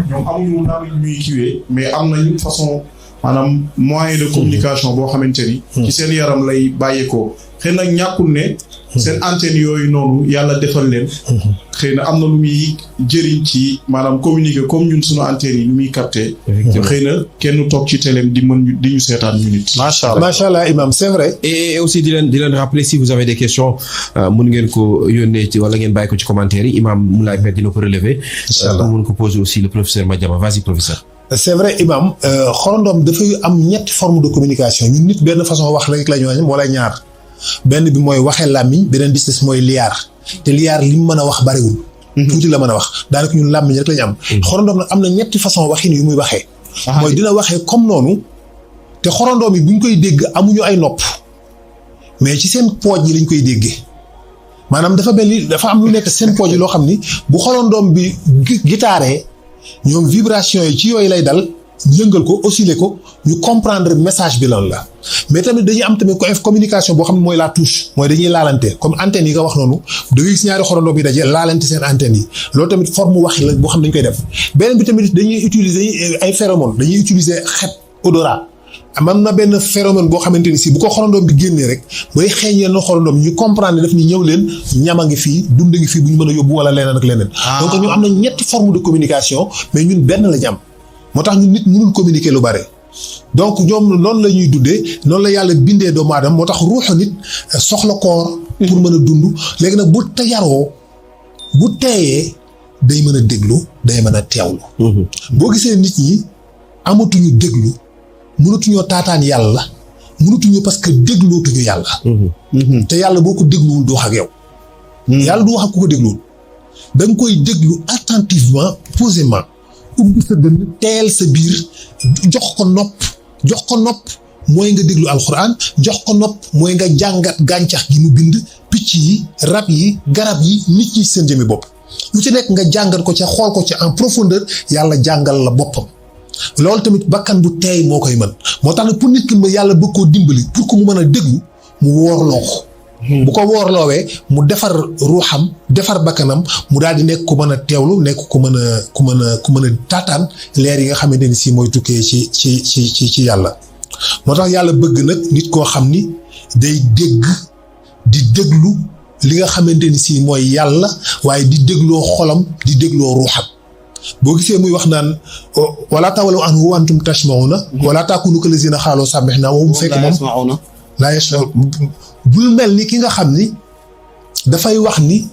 ñoom amuñu naa ñuy kiiwee mais am nañu façon maanaam moyen de communication boo xamante ni ci seen yaram lay bàyyeekoo xëy na ñàkkul ne seen antenne yooyu noonu yàlla defal leen xëy na am na lu muy jëriñ ci maanaam communiquer comme ñun suñu antenne yi lu muy capter xëy na kenn toog ci téléem di ñu seetaan ñu nit macha allah imam c'est vrai et aussi di leen rappeler si vous avez des questions mun ngeen ko yónnee ci wala ngeen bàyyi ko ci commentaire yi imam Moulay Pet dina ko relever pour mun ko poser aussi le professeur Madiama vas-y professeur c'est vrai imam xorondom dafay am ñetti forme de communication ñun nit benn façon wax rek la ñu am wala ñaar benn bi mooy waxee làmmiñ beneen bi des mooy liyaar te liyaar li mu mën a wax bariwul tuuti la mën a wax daanaka ñun làmmiñ rek la ñu am xorondom nag am na ñetti façon waxin yu muy waxee mooy dina waxee comme noonu te xorondoom yi bu ñu koy dégg amuñu ay nopp mais ci seen pooj yi lañ koy déggee maanaam dafa mel ni dafa am lu nekk seen pooj yi loo xam ni bu xorondoom bi gitaaree ñoom vibration yi ci yooyu lay dal yëngal ko osciller ko ñu comprendre message bi lan la mais tamit dañuy am tamit communication boo xam ne mooy la touche mooy dañuy laalante comme antenne yi nga wax noonu da ngay gis ñaari xorondoo bi daje laalante seen antenne yi loolu tamit forme wax la boo xam ne dañ koy def beneen bi tamit dañuy utiliser ay phéromones dañuy utiliser xet odorat am na benn phénomène boo xamante ni si bu ko xorondoom bi génnee rek bay xeeñ yenn xorondoom ñu comprendre daf ni ñëw leen ñama ngi fii dund ngi fii bu ñu mën a yóbbu wala leneen ak leneen donc ñu am na ñetti forme de communication mais ñun benn la ñu am moo tax ñun nit mënul communiquer lu bare donc ñoom noonu la ñuy dundee noonu la yàlla bindee doomu aadama moo tax ruuxu nit soxla koor pour mën a dund léegi nag bu te yaroo bu teeyee day mën a déglu day mën a teewlu boo gisee nit ñi amatuñu déglu mënatuñoo taataan yàlla mënatuñu parce que déglootuñu yàlla te yàlla boo ko dégluwul du wax ak yow yàlla du wax ak ku ko dégluwul da nga koy déglu attentivement posément ubbi sa dënn teel sa biir jox ko nopp mooy nga déglu alxuraan jox ko nopp mooy nga jàngat gàncax gi mu bind picc yi rab yi garab yi nit ñi seen jëmmi bopp lu ci nekk nga jàngat ko ca xool ko ca en profondeur yàlla jàngal la boppam loolu tamit bakkan bu teey moo koy mën moo tax ne pour nit ki ma yàlla bëgg koo dimbali pour que mu mën a déglu mu woorloo ko bu ko woorloowee mu defar ruuxam defar bakkanam mu daal di nekk ku mën a teewlu nekk ku mën a taataan leer yi nga xamante ni si mooy tukkee ci yàlla moo tax yàlla bëgg nag nit koo xam ni day dégg di déglu li nga xamante ni si mooy yàlla waaye di dégloo xolam di dégloo ruuxam boo gisee muy wax naan wala tawallaw anhu wa antum tashma'una wala takunu kallazina xaaloo sabbihna wa hum fekk moom laa yasma'un bul mel ni ki nga xam ni dafay wax ni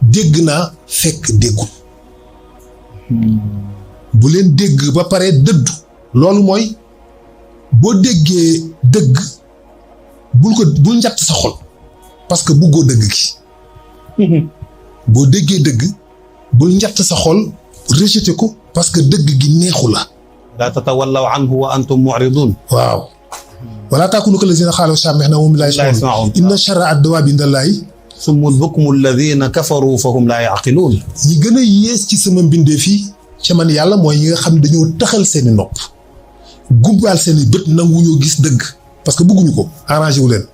dégg naa fekk déggul bu leen dégg ba pare dëddu loolu mooy boo déggee dëgg bul njatt sa xol parce que buggoo dëgg gi boo déggee dëgg bul njatt sa xol rejeté ko parce que dëgg gi neexu la laa tatawallaw anhu wa antum mu'ridun waaw wala taakunu kallazina xaaloo sammihna wa hum laa yasma'uun inna sharra ad-dawaabi indallaahi summul bukmu alladina kafaru fa hum laa yaqiluun ñi gën a yées ci sama mbindee fii ca man yàlla mooy ñi nga xam ne dañoo taxal seeni nopp gumbaal seeni bët nanguwuñoo gis dëgg parce que bëgguñu ko arrangé wu leen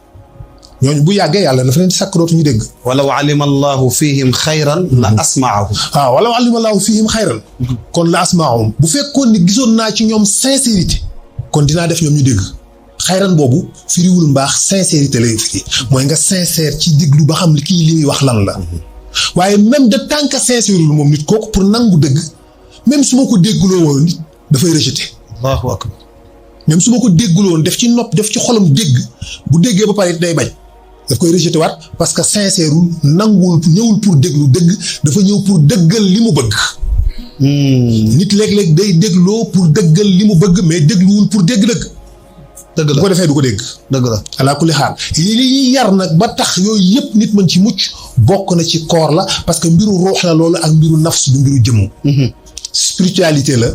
ñooñu bu yàggee yàlla dafa leen sàkk dootuñu dégg walaw alima allahu fihim xayran la asmaahum waaw walaw alima allahu fihim xayran kon la asmaahum bu fekkoon ni gisoon naa ci ñoom sincérité kon dinaa def ñoom ñu dégg xayran boobu firiwul mbaax sincérité lay firi mooy nga sincère ci déglu ba xam li kii li muy wax lan la waaye même de tant que sincèrewul moom nit kooku pour nangu dëgg même su ma ko dégguloo woon nit dafay rejeté allahu akbar même su ma ko dégguloo woon def ci nopp def ci xolam dégg bu déggee ba pare day bañ daf koy rejeté waat parce que sincèrewul nanguwul ñëwul pour déglu dëgg dafa ñëw pour dëggal li mu bëgg nit léeg-léeg day dégloo pour dëggal li mu bëgg mais dégluwul pour dégg dëgg dëgg la bu ko defee du ko dégg dëgg la alaa kulli xaal li yar nag ba tax yooyu yëpp nit mën ci mucc bokk na ci koor la parce que mbiru ruux la loolu ak mbiru nafs du mbiru jëmm spiritualité la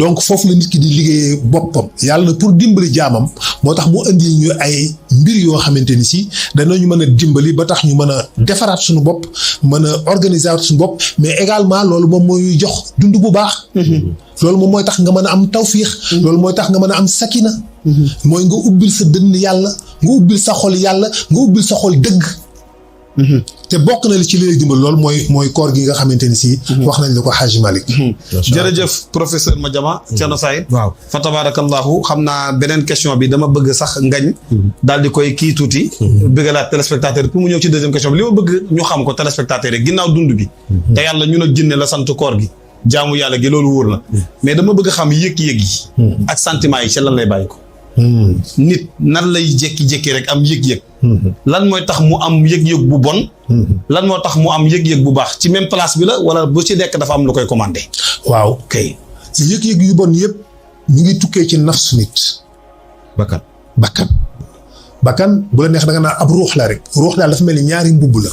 donc foofu la nit ki di liggéeyee boppam yàlla na pour dimbali jaamam moo tax mu indi ñu ay mbir yoo xamante ni si danañu mën a dimbali ba tax ñu mën a defaraat suñu bopp mën a organiser suñu bopp mais également loolu moom mooy jox dund bu baax loolu moom mooy tax nga mën a am tawfiix loolu mooy tax nga mën a am sakina mooy nga ubbil sa dënn yàlla nga ubbil sa xol yàlla nga ubbil sa xol dëgg te bokk na li ci li lay dimbal loolu mooy koor gi nga xamante ni si wax nañ la ko Hadji Malick jërëjëf professeur Madiama Thierno Saïd waaw fa tabarakallahu xam naa beneen question bi dama bëgg sax ngañ daal di koy kii tuuti bëggalaat téléspectateur pour mu ñëw ci deuxième question bi li ma bëgg ñu xam ko téléspectateur yi ginnaaw dund bi te yàlla ñun a jinne la sant koor gi jaamu yàlla gi loolu wóor na mais dama bëgg xam yëg-yëg yi ak sentiment yi ci lan lay bàyyi ko nit nan lay jékki-jékki rek am yëg-yëg lan mooy tax mu am yëg-yëg bu bon lan moo tax mu am yëg-yëg bu baax ci même place bi la wala bu ci nekk dafa am lu koy commandé waaw ok yëg-yëg yu bon yëpp ñu ngi tukkee ci nafsu nit bakkan bu la neex da nga naan ab ruux la rek ruux daal dafa mel ni ñaari mbubb la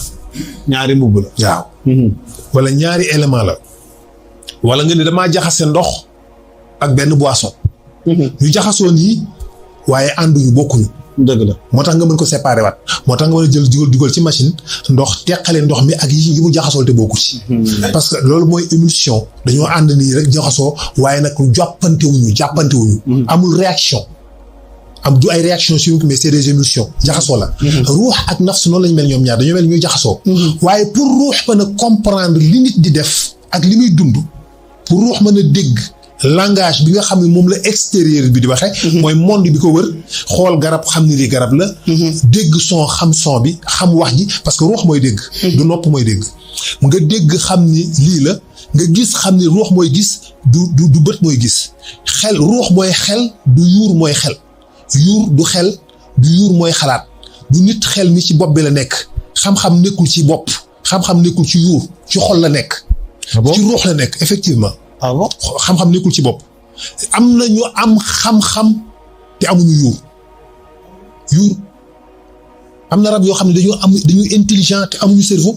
waaw wala ñaari élément la wala nga ne damaa jaxase ndox ak benn boisson ñu jaxasoo nii waaye ànduñu bokkuñu dëgg la moo tax nga mën ko séparer waat moo tax nga mën a jël dugal ci machine ndox teqale ndox mi ak yi mu jaxasoo te bokku ci parce que loolu mooy émulsion dañoo ànd nii rek jaxasoo waaye nag jàppante wuñu amul réaction am du ay réaction chimique mais c'est des émulsions jaxasoo la ruux ak nafs noonu lañu mel ñoom ñaar dañoo mel ñuy jaxasoo waaye pour ruux mën a comprendre li nit di def ak li muy dund pour ruux mën a dégg langage bi nga xam ne moom la extérieur bi di waxee mooy monde bi ko wër xool garab xam ni lii garab la dégg son xam son bi xam wax ji parce que ruux mooy dégg du nopp mooy dégg nga dégg xam ni lii la nga gis xam ni ruux mooy gis du bët mooy gis xel ruux mooy xel du yuur mooy xel yuur du xel du yuur mooy xalaat du nit xel mi ci bopp bi la nekk xam-xam nekkul ci bopp xam-xam nekkul ci yuur ci xol la nekk ci ruux la nekk effectivement xam-xam nekkul ci bopp am na ñu am xam-xam te amuñu yuur am na rab yoo xam ne dañu intelligent te amuñu cerveau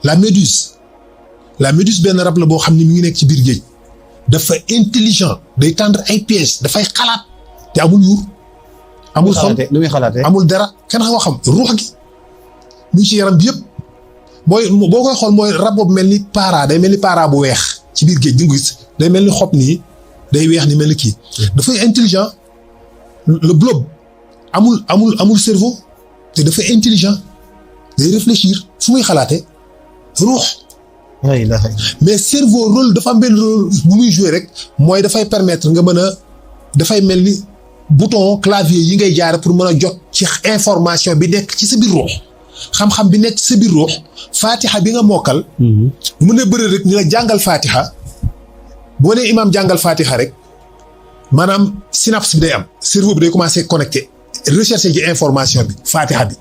la méduse benn rab la boo xam ne mi ngi nekk ci biir géej dafa intelligent day tendre ay pièges dafay xalaat te amul yuur amul xol lu muy xalaatee amul dara kenn xam xam ruux gi mu ngi ci yaram bi yëpp boo koy xool mooy rab boobu mel ni day mel ni para bu weex ci biir géej gi nga gis day mel ni xob nii day weex ni mel ni kii dafay intelligent le blob amul cerveau te dafa intelligent day réfléchir fu muy xalaate ruux mais cerveau rôle dafa am benn rôle bu muy jouer rek mooy dafay permettre nga mën a dafay mel ni bouton clavier yi ngay jaare pour mën a jot ci information bi nekk ci sa biir ruux xam-xam bi nekk ci sa biir ruux fatiha bi nga mokkal mu ne bëri rek ni la jàngal fatiha boo nee imaam jàngal fatiha rek maanaam synapse bi day am cerveau bi day commencer connecté rechercher ci information bi fatiha bi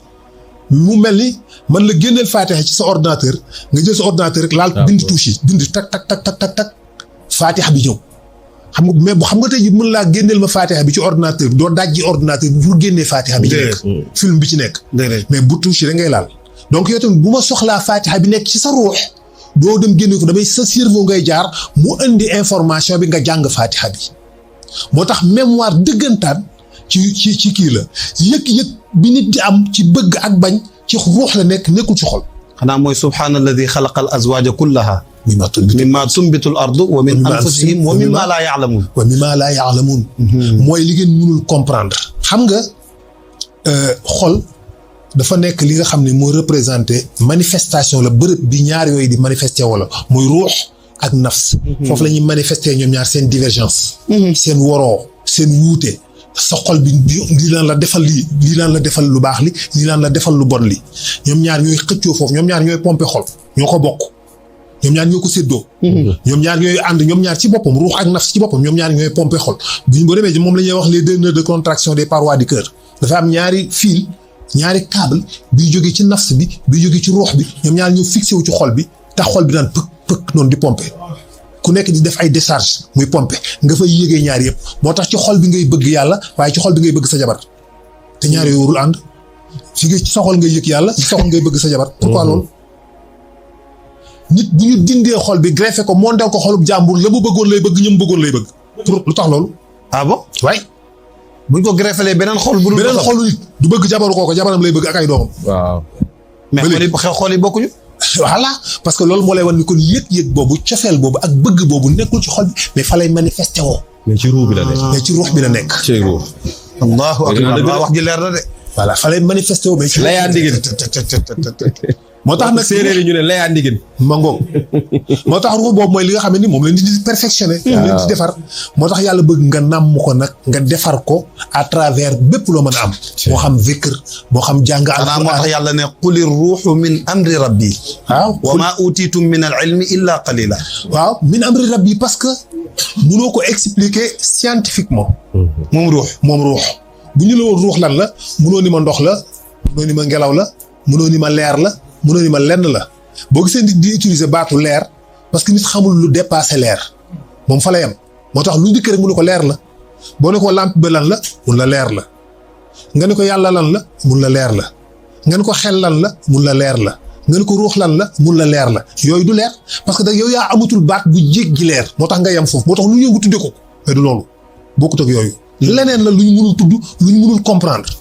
mu mel ni man la génneel fatiha ci sa ordinateur nga jël sa ordinateur rek laal bind touche yi bind tak fatiha bi ñëw xam nga mais xam nga tey jii mën laa génneel ma fatiha bi ci ordinateur bi doo dajji ordinateur bi pour génnee fatiha bi ci nekk film bi ci nekk mais bu touche rek ngay laal donc yow tamit bu ma soxlaa fatiha bi nekk ci sa ruux doo dem génne ko damay sa cerveau ngay jaar mu indi information bi nga jàng fatiha bi moo tax mémoire dëggantaan ci kii la yëg-yëg bi nit di am ci bëgg ak bañ ci ruux la nekk nekkul ci xol xanaa mooy subhaanalladi xalaqa al azwaaja kullaha mimma tumbitul ardu wa min anfusihim wa mimma laa yaalamuun mooy li ngeen mënul comprendre xam nga xol dafa nekk li nga xam ne moo représenté manifestation la bërëb bi ñaar yooyu di manifesté wala muy ruux ak nafs foofu la ñuy manifesté ñoom ñaar seen divergence seen woroo seen wuute sa xol bi lii naan la defal lii naan la defal lu baax lii naan la defal lu bon li ñoom ñaar ñooy xëccoo foofu ñoom ñaar ñooy pompe xol ñoo ko bokk ñoom ñaar ñoo ko séddoo ñoom ñaar ñooy ànd ñoom ñaar ci boppam ruux ak nafs ci boppam ñoom ñaar ñooy pompe xol boo demee moom la ñuy wax les deux nœuds de contraction des parois du cœur dafa am ñaari fil ñaari câble biy jógee ci nafs bi biy jógee ci ruux bi ñoom ñaar ñoo fixé wu ci xol bi tax xol bi daan pëk noonu di pompe ku nekk di def ay décharge muy pompe nga fay yëgee ñaar yëpp moo tax ci xol bi ngay bëgg yàlla waaye ci xol bi ngay bëgg sa jabar te ñaar yooyu warul ànd fi nga ci sa xol ngay yëg yàlla ci sa xol ngay bëgg sa jabar pourquoi loolu nit bu ñu dindee xol bi greffé ko monté ko xolub jàmbur la mu bëggoon lay bëgg ñoom bëggoon lay bëgg pour lu tax loolu ah bon waay buñ ko greffé beneen xol bu beneen xolu nit du bëgg jabaru kooko jabaram lay bëgg ak ay doomam waaw mais xol yi bokkuñu voilà parce que loolu moo lay wan ni kon yëg-yëg boobu cofeel boobu ak bëgg boobu nekkul ci xol bi mais fa lay manifesté woo mais ci ruux bi la nekk mais ci ruux bi la nekk ci ruux allahu akbar wax ji leer na de voilà fa lay manifesté woo mais ci layaa ndigin moo tax nag séeréer yi ñu ne layaa ndigin ma ngoog moo tax ruux boobu mooy li nga xam ne ni moom leen di perfectionné moom leen di defar moo tax yàlla bëgg nga nàmm ko nag nga defar ko à travers bépp loo mën a am moo xam zikr moo xam jàng alquran moo tax yàlla ne quli ruuxu min amri rabbi waaw wa maa utiitum min al ilmi illa qalila waaw min amri rabbi parce que mënoo ko expliquer scientifiquement moom ruux bu ñu la woon ruux lan la mënoo ni ma ndox la mënoo ni ma ngelaw la mënoo ni ma leer la mënoo ni ma lenn la boo gisee nit di utiliser baatu leer parce que nit xamul lu dépassé leer moom fa la yem moo tax lu dikk rek mu ne ko leer la boo ne ko lampe ba lan la mun la leer la nga ne ko yàlla lan la mun la leer la nga ne ko xel lan la mun la leer la nga ne ko ruux lan la mun la leer la yooyu du leer parce que da yow yaa amatul baat bu jéggi leer moo tax nga yem foofu moo tax lu yëngu tudde ko mais du loolu bokkut ak yooyu leneen la lu ñu mënul tudd lu ñu mënul comprendre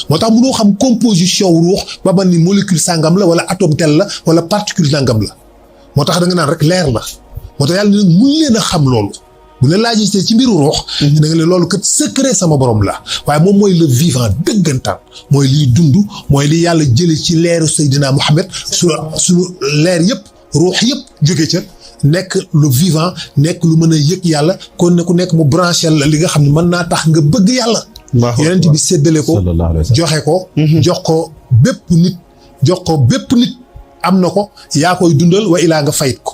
moo tax mënoo xam composition wu ruux ba man ni molécule sàngam la wala atome tel la wala particule sàngam la moo tax da nga naan rek leer la moo tax yàlla nag mun leen a xam loolu bu leen laajee ci mbiru ruux da nga ne loolu kat secret sama borom la waaye moom mooy le vivant dëggantaan mooy liy dund mooy li yàlla jële ci leeru Seydina Muhammad suñu leer yëpp ruux yëpp jóge ca nekk lu vivant nekk lu mën a yëg yàlla kon ne ku nekk mu branché la li nga xam ne mën naa tax nga bëgg yàlla yonent bi séddale ko joxe ko jox ko bépp nit am na ko yaa koy dundal wa ilaa nga fayit ko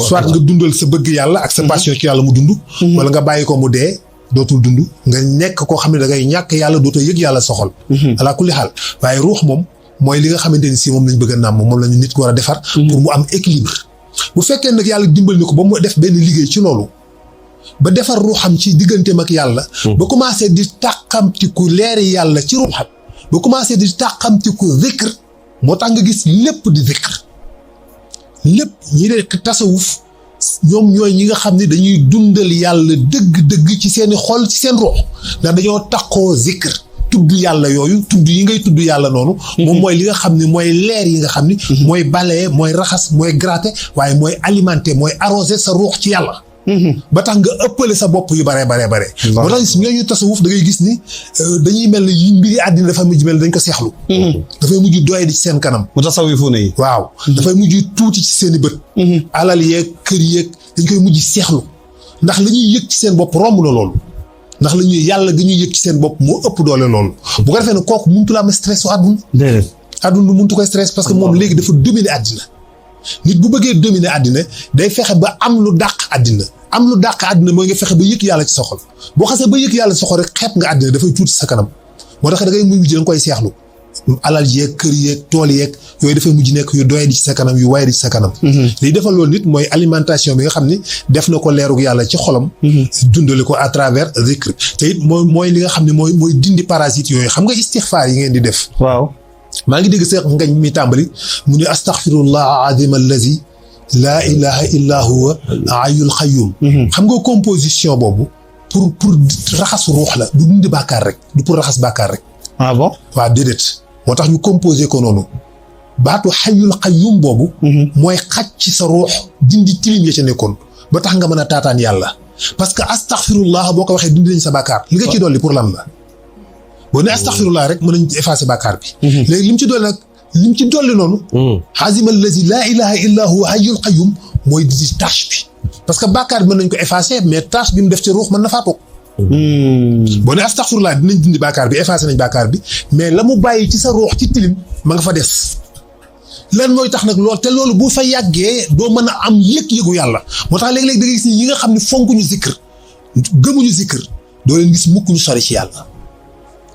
soit nga dundal sa bëgg yàlla ak sa passion ci yàlla mu dund wala nga bàyyi ko mu dee dootul dund nga nekk koo xam ne da ngay ñàkk yàlla dootoo yëg yàlla soxol ala kulli xaal waaye ruux moom mooy li nga xamante ni si moom lañ bëgg a nàmm moom la ñu nit ko war a defar pour mu am équilibre bu fekkee nag yàlla dimbal ni ko ba mu def benn liggéey ci loolu ba defar ruuxam ci digganteem ak yàlla ba commencé di tàqamtiku leeri yàlla ci ruuxam ba commencé di tàqamtiku zikr moo tax nga gis lépp di zikr lépp ñi de tasawuf ñoom ñooy ñi nga xam ne dañuy dundal yàlla dëgg-dëgg ci seeni xol ci seen ruux ndax dañoo taqoo zikr tudd yàlla yooyu tudd yi ngay tudd yàlla noonu moom mooy li nga xam ne mooy leer yi nga xam ni mooy balayer mooy raxas mooy gratter waaye mooy alimenter mooy arroser sa ruux ci yàlla ba tax nga ëppale sa bopp yu bare moo tax ñooñu tasawuf da ngay gis ni dañuy mel ni yi mbiri àddina dafa mujj mel dañ ko seexlu dafay mujj doye di ci seen kanam mu tasawifuuna yi waaw dafay mujj tuuti ci seen i bët alal yeeg kër yeeg dañ koy mujj seexlu ndax la ñuy yëg ci seen bopp romb na loolu ndax la ñuy yàlla gi ñuy yëg ci seen bopp moo ëpp doole loolu bu ko defee ne kooku mënutu la am stress su àdduna mënutu koy stress parce que moom léegi dafa dominer àddina nit bu bëggee dominer àddina day fexe ba am lu dàq àddina mooy nga fexe ba yëg yàlla ci sa xol boo xasee ba yëg yàlla ci sa xol rek xeeb nga àddina dafay tuuti sa kanam moo tax da ngay mujj da nga koy seexlu alal yeeg kër yeeg tool yeeg yooyu dafay mujj nekk yu doye di ci sa kanam yu waye di ci sa kanam liy defal loolu nit mooy alimentation bi nga xam ni def na ko leerug yàlla ci xolam dundale ko à travers zikr te it mooy li nga xam ne mooy dindi parasite yooyu xam nga istixfaar yi ngeen di def waaw maa ngi dégg Seex Ngañ mi tàmbali mu ne astaghfirullah azim allazi laa ilaha illa huwa hayyul qayyum xam nga composition boobu pour raxas ruux la du dindi bàkkaar rek du pour raxas bàkkaar rek ah bon waaw déedéet moo tax ñu composé ko noonu baatu hayyul qayyum boobu mooy xaj ci sa ruux dindi tilim ya ca nekkoon ba tax nga mën a taataan yàlla parce que astaghfirullah boo ko waxee dindi nañ sa bàkkaar li nga ci dolli pour lan la boo ne astaghfirullah rek mën nañ effacer bàkkaar bi léegi lim ci dolli noonu azim allazi laa ilaha illa huwa hayyul qayyum mooy di tâche bi parce que bàkkaar bi mën nañ ko effacer mais tâche bi mu def ci ruux mën na faa toog boo ne astaghfirullah dinañ dindi bàkkaar bi effacer nañ bàkkaar bi mais la mu bàyyi ci sa ruux ci tilim ma nga fa des lan mooy tax nag loolu te loolu bu fa yàggee doo mën a am yëg-yëgu yàlla moo tax léeg-léeg da ngay gis ñi nga xam ne fonkuñu zikr gëmuñu zikr doo leen gis mukk ñu sori ci yàlla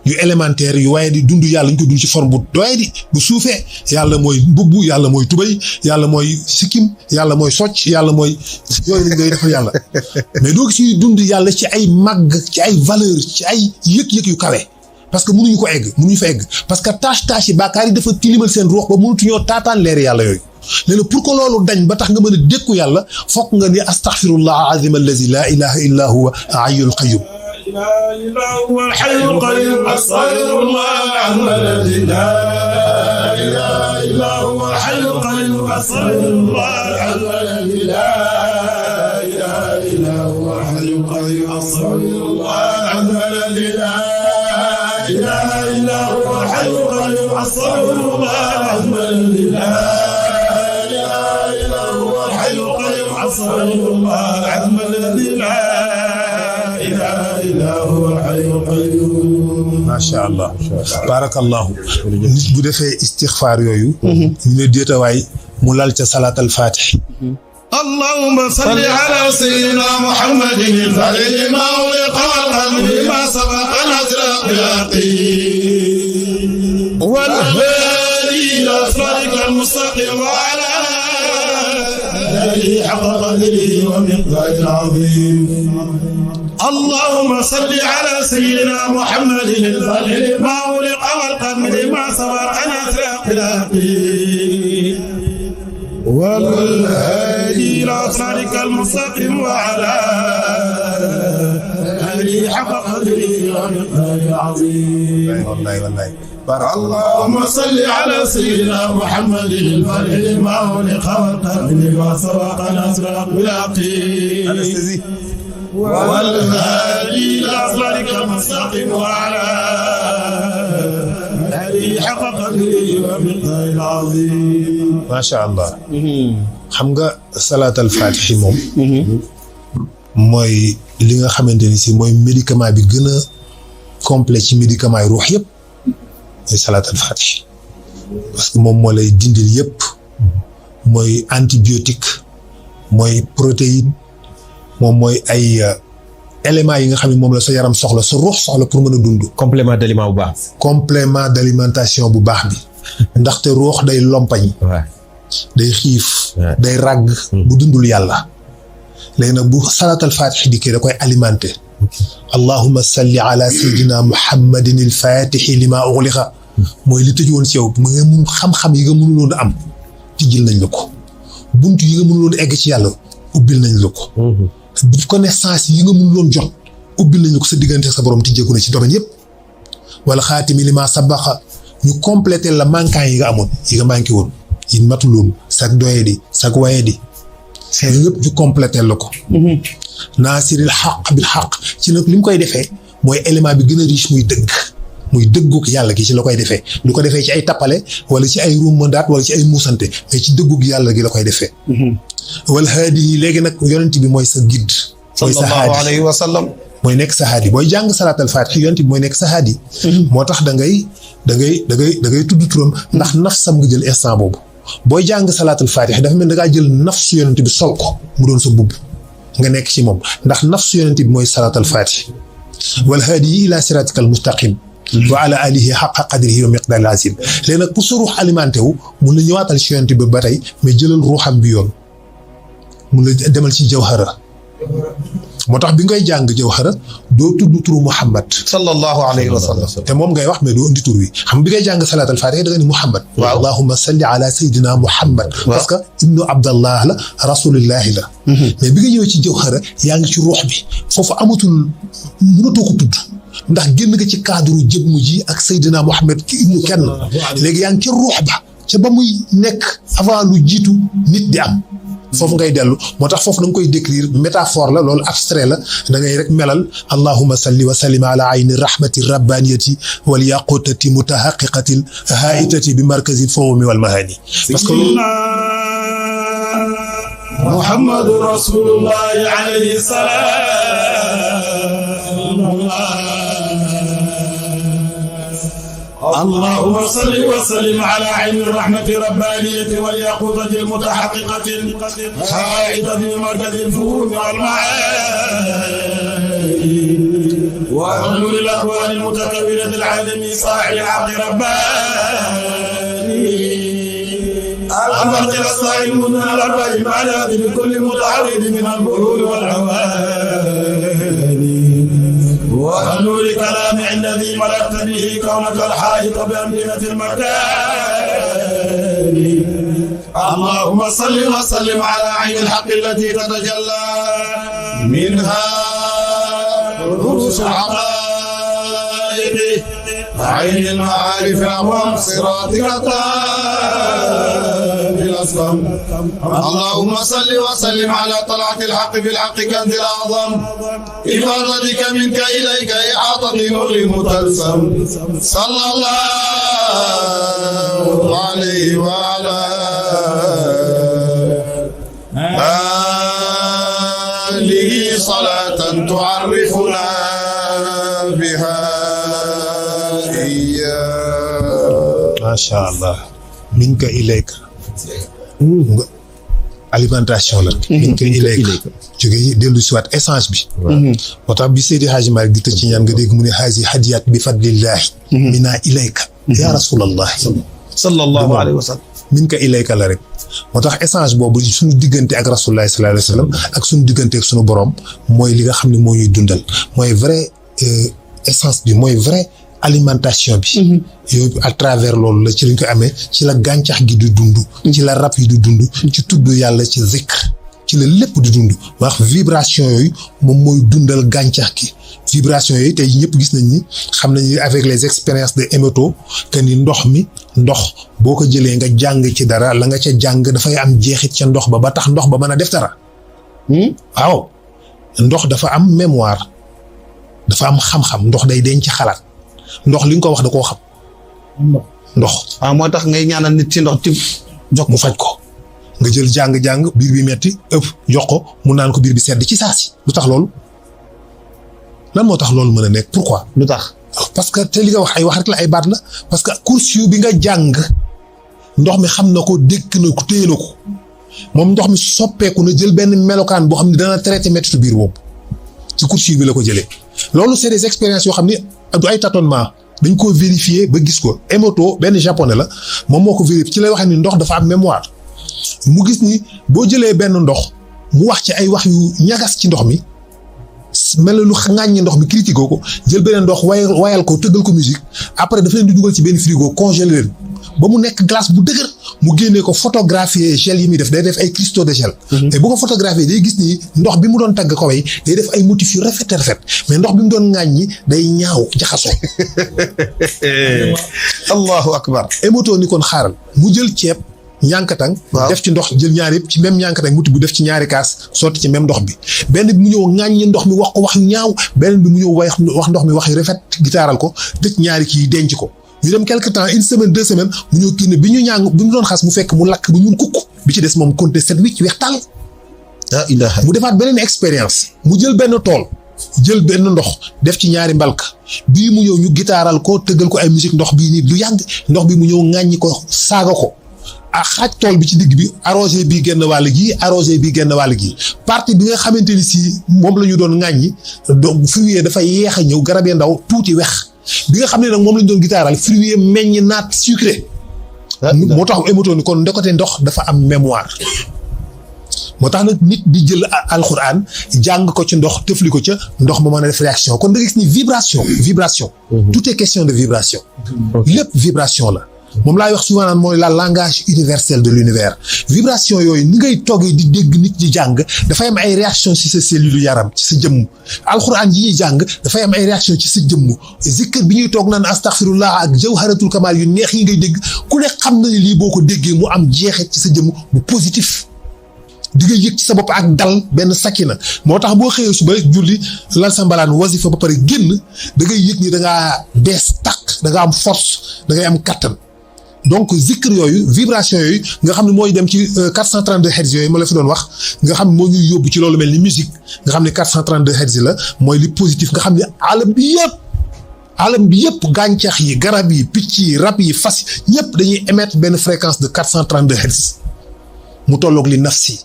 yu élémentaire yu waaye di dund yàlla ñu ko dund ci forme bu doye di bu suufee yàlla mooy mbubbu yàlla mooy tubay yàlla mooy sikkim yàlla mooy socc yàlla mooy yooyu lañ ngay defal yàlla mais doo gis ñuy dund yàlla ci ay màgg ci ay valeur ci ay yëg-yëg yu kawe parce que mënuñu fa egg parce que tâche yi bàkkaar yi dafa tilimal seen ruux ba mënutuñoo taataan leeri yàlla yooyu léegi pour que loolu dañ ba tax nga mën a dékku yàlla fokk nga ni astaghfirullah azim allazi la ilaha illa huwa hayyul qayyum لا إله هو الحي القيوم أستغفر الله العظيم الذي لا إله إلا هو الحي القيوم أستغفر الله العظيم الذي لا إله إلا هو الحي القيوم أستغفر الله العظيم الذي لا إله إلا هو الحي القيوم أستغفر الله العظيم الذي لا إله إلا هو الحي القيوم أستغفر الله العظيم الذي لا macha allah barakallahu nit bu defee istixfaar yooyu ñu ne déetawaay mu lal ca salaatal faatih اللهم صل على سيدنا محمد الفاتح لما أغلق والخاتم لما سبق نصر اليقين والهادي إلى صراطك المستقيم وعلى آله حق قدره ومقداره العظيم اللهم صل على سيدنا محمد الفاتح لما أغلق والخاتم لما سبق نصر اليقين والهادي إلى صراطك المستقيم وعلى آله علي حق قدره ومقداره العظيم. wallaay اللهم صل على سيدنا محمد الفاتح لما أغلق والقادم لما سبق نصر بالعقيد والهادي إلى صراطك المستقيم وعلى آله حق قدره ومقداره العظيم. macha allah. xam nga salaatal faatihi moom. mooy li nga xamante ni si mooy médicament bi gën a complet ci médicament yi ruux yëpp mooy salaatal faatihi parce que moom moo lay dindil yëpp mooy antibiotique mooy protéine moom mooy ay éléments yi nga xam ne moom la sa yaram soxla sa ruux soxla pour mën a dund. complément d'aliment bu baax. complément d'alimentation bu baax bi. ndaxte ruux day lompañ. day xiif. day ràgg. bu dundul yàlla. léegi nag bu salaatal faatihi dikkee da koy alimenter. allahumma salli ala sayyidina muhammadin il faatihi lima ughliqa mooy li tëju woon ci yow mu nga mun xam-xam yi nga mënuloon a am tijjil nañ la ko bunt yi nga mënuloon a egg ci yàlla ubbil nañ la ko connaissance yi nga mënuloon jot ubbil nañ la ko sa diggante sa borom tijjeeku na ci domaine yëpp wala xaatimi lima sabaqa ñu compléter la manquant yi nga amoon yi nga manqué woon yi matuloon sag doyadi sag wayadi yooyu yëpp ñu compléter la ko naasiril xaq bil xaq ci nag li mu koy defee mooy élément bi gën a riche muy dëggug yàlla gi ci la koy defee du ko defee ci ay tappale wala ci ay ruumandaat wala ci ay muusante mais ci dëggug yàlla gi la koy defee wal haadi yi léegi nag yonent bi mooy sa guide mooy sa haadi sallallahu alayhi wa sallam mooy nekk sa haadi booy jàng salaatal faatihi yonent bi mooy nekk sa haadi moo tax da ngay tudd turam ndax nafsam nga jël instant boobu booy jàng salaatal faatihi dafa mel da ngaa jël nafsu yonent bi sol ko mu doon sa bubb nga nekk ci moom ndax nafsu yonent bi mooy salaatal faatihi wal haadi yi ila siraatikal mustaqim wa ala alihi haqqa qadrihi wa miqdaaril aziim léegi nag pour sa ruux alimenté wu mun la ñëwaatal ci yonent bi ba tey mais jëlal ruuxam bi yoon mun la demal ci jawhara moo tax bi ngay jàng jawhara doo tudd turu Muhammad sallallahu alayhi wa sallam te moom ngay wax mais doo indi tur wi xam bi ngay jàng salaatal faatiha da nga ni Muhammad allahumma salli ala sayyidina Muhammad parce que ibnu Abdallah la rasulillahi la mais bi nga ñëwee ci jawhara yaa ngi ci ruux bi foofu amatul mënatoo ko tudd ndax génn nga ci cadre jëmm ji ak sayyidina Muhammad ki ibnu kenn léegi yaa ngi ci ruux ba ca ba muy nekk avant lu jiitu nit di am foofu ngay dellu moo tax foofu da nga koy décrire métaphore la loolu abstrait la da ngay rek melal allahumma salli wa sallim ala ayni rahmati rabbaniyati wal yaqutati mutahaqiqatil haitati bi markazil fawmi wal mahani parce que muhammadu rasulullahi alayhi salaam اللهم صل وسلم على عين الرحمة الربانية والياقوتة المتحققة الحائطة بمركز الفهوم والمعاني ونور الأكوان المتكونة العالمي صاحب الحق رباني الخلق الصائم من الأربع المعلات بكل متعرض من البحور والعواني ونور كلام الذي ملكت به كونك الحائط بأمكنة المكان اللهم صل وسلم على عين الحق التي تتجلى منها رؤوس الحقائق عين المعارف أقوام صراطك بالأسلام اللهم صل وسلم على طلعة الحق بالحق كنز الأعظم إفادتك منك إليك إحاطة نور متلسم صلى الله عليه وعلى آله صلاة تعرفنا بها إياه ما شاء الله منك إليك alimentation la minka ilayka jóge dellu si waat essence bi moo tax bi Seydi Hadji Malick di tëj ci ñaan nga dégg mu ne haasi hadiyat bi fadlillahi mina ilayka ya rasulallah sallallahu alayhi wa sallam minka ilayka la rek moo tax essence boobu suñu diggante ak rasulullah sallallahu alayhi wa sallam ak suñu diggante ak suñu borom mooy li nga xam ne moo ñuy dundal mooy vrai essence bi mooy vrai alimentation bi yooyu à travers loolu la ci lañ ko amee ci la gàncax gi di dund ci la rab yi di dund ci tudd yàlla ci zikr ci la lépp di dund wax vibration yooyu moom mooy dundal gàncax gi vibration yooyu tey ñëpp gis nañ ni xam nañ ni avec les expériences de Emoto que ni ndox boo ko jëlee nga jàng ci dara la nga ca jàng dafay am jeexit ca ndox ba tax ndox ba mën a def dara waaw ndox dafa am mémoire dafa am xam-xam ndox day denc xalaat ndox li nga ko wax da koo xam ndox moo tax ngay ñaanal nit ci ndox ti jox mu faj ko nga jël jàng biir bi metti ëpp jox ko mu naan ko biir bi sedd ci saa si lu tax loolu lan moo tax loolu mën a nekk pourquoi lu tax parce que te li nga wax ay wax rek la ay baat la parce que course bi nga jàng ndox mi xam na ko dégg na ko téye na ko moom ndox mi soppeeku na jël benn melokaan boo xam ne dana traité méttitu biir boobu ci course bi la ko jëlee loolu c'est des expériences yoo xam ne du ay tâtonnement dañ koo vérifier ba gis ko Emoto benn japonais la moom moo ko vérifié ci lay waxee ni ndox dafa am mémoire mu gis ni boo jëlee benn ndox mu wax ci ay wax yu ñagas ci ndox mi mel na lu ŋàññi ndox mi critiqué ko jël beneen ndox wayal ko tëggal ko musique après dafa leen di dugal ci benn frigo congelé leen ba mu nekk glace bu dëgër mu génnee ko photographier gel yi muy def day def ay cristaux de gel. et bu ko photographier day gis ni ndox bi mu doon tagg ko way day def ay motifs yu rafet mais ndox bi mu doon ŋàññi day ñaaw jaxasoo. allahu akbar. Emoto ni kon xaaral mu jël ceeb. ñànkatang def ci ndox jël ñaar yëpp ci même ñànkatang mu tibb def ci ñaari kaas sotti ci même ndox bi benn bi mu ñëw ŋàññi ndox mi wax ko wax yu ñaaw beneen bi mu ñëw wax ndox mi wax yu rafet gitaaral ko tëj ñaari kii denc ko ñu dem quelque temps une semaine 2 semaines mu ñëw kii ne bi mu doon xas mu fekk mu lakk bu ñuul kukk bi ci des moom compté 7 8 weex tàll mu defaat beneen expérience mu jël benn tool jël benn ndox def ci ñaari mbalk bii mu ñëw ñu gitaaral ko tëggal ko ay musique ndox bii nii du yàgg ndox bi mu ñëw ŋàññi ko saaga ko xaaj tool bi ci digg bi arrosé bii genn wàll gi arrosé bii genn wàll gi partie bi nga xamante ni si moom la ñu doon ŋàññi donc fruit dafay yeex a ñëw garab yi ndaw tuuti wex bi nga xam ne nag moom la ñu doon gitaaral fruit meññ naat sucré moo tax Emoto ni kon ndekote ndox dafa am mémoire moo tax nag nit di jël alxuraan jàng ko ci ndox tëfli ko ca ndox ma mën a def réaction kon da nga gis ni vibration tout est question de vibration lépp vibration la moom laay wax souvent naan mooy la langage universel de l'univers vibration yooyu ni ngay toggee di dégg nit ñi jàng dafay am ay réaction ci sa cellule yaram ci sa jëmm alxuraan yi ñuy jàng dafay am ay réaction ci sa jëmm zikkër bi ñuy toog naan astaghfirullah ak jawharatul kamal yu neex yi ngay dégg ku ne xam na ne lii boo ko déggee mu am jeexit ci sa jëmm bu positif di nga yëg ci sa bopp ak dal benn sakina moo tax boo xëyee suba julli lal sa mbalaan wasifa ba pare génn da ngay yëg ni da ngaa bees tàq da nga am force da ngay am kattan donc zikr yooyu vibration yooyu nga xam ne mooy dem ci 432 hertz yooyu ma la fi doon wax nga xam ne moo ñuy yóbbu ci loolu mel ni musique nga xam ne 432 hertz la mooy li positif nga xam ne alam bi yëpp gàncax yi garab yi picc yi rab yi fas ñëpp dañuy émettre benn fréquence de 432 hertz mu tolloog li nafsi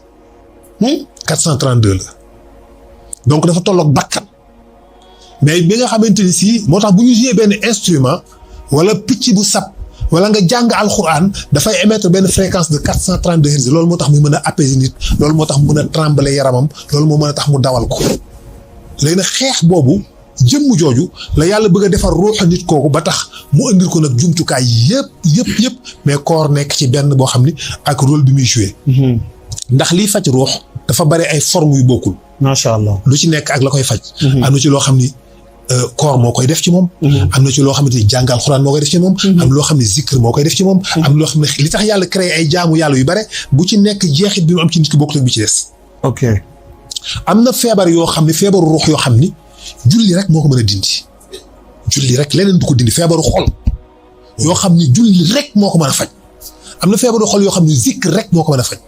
432 la donc dafa tolloog bakkan mais bi nga xamante ni si moo tax bu ñu jouer benn instrument wala picc bu sab wala nga jàng alxuraan dafay émettre benn fréquence de 432 hertz loolu moo tax mu mën a apaiser nit loolu moo tax mu mën a trembler yaramam loolu moo mën a tax mu dawal ko léegi nag xeex boobu jëmm jooju la yàlla bëgg a defar ruuxa nit kooku ba tax mu indil ko nag jumtukaay yëpp mais koor nekk ci benn boo xam ni ak rôle bi muy joué. ndax liy faj ruux dafa bari ay formes yu bokkul. macha allah lu ci nekk ak la koy faj. am na ci loo xam ni. koor moo koy def ci moom am na ci loo xamante ni jàngal xuraan moo koy def ci moom am loo xam ne zikr moo koy def ci moom am loo xam ne li tax yàlla créé ay jaamu yàlla yu bare bu ci nekk jeexit bi mu am ci nit ki bokkul ak bi ci des ok am na feebar yoo xam ne feebaru ruux yoo xam ni julli rek moo ko mën a dindi julli rek leneen du ko dindi feebaru xol yoo xam ni julli rek moo ko mën a faj am na feebaru xol yoo xam ne zikr rek moo ko mën a faj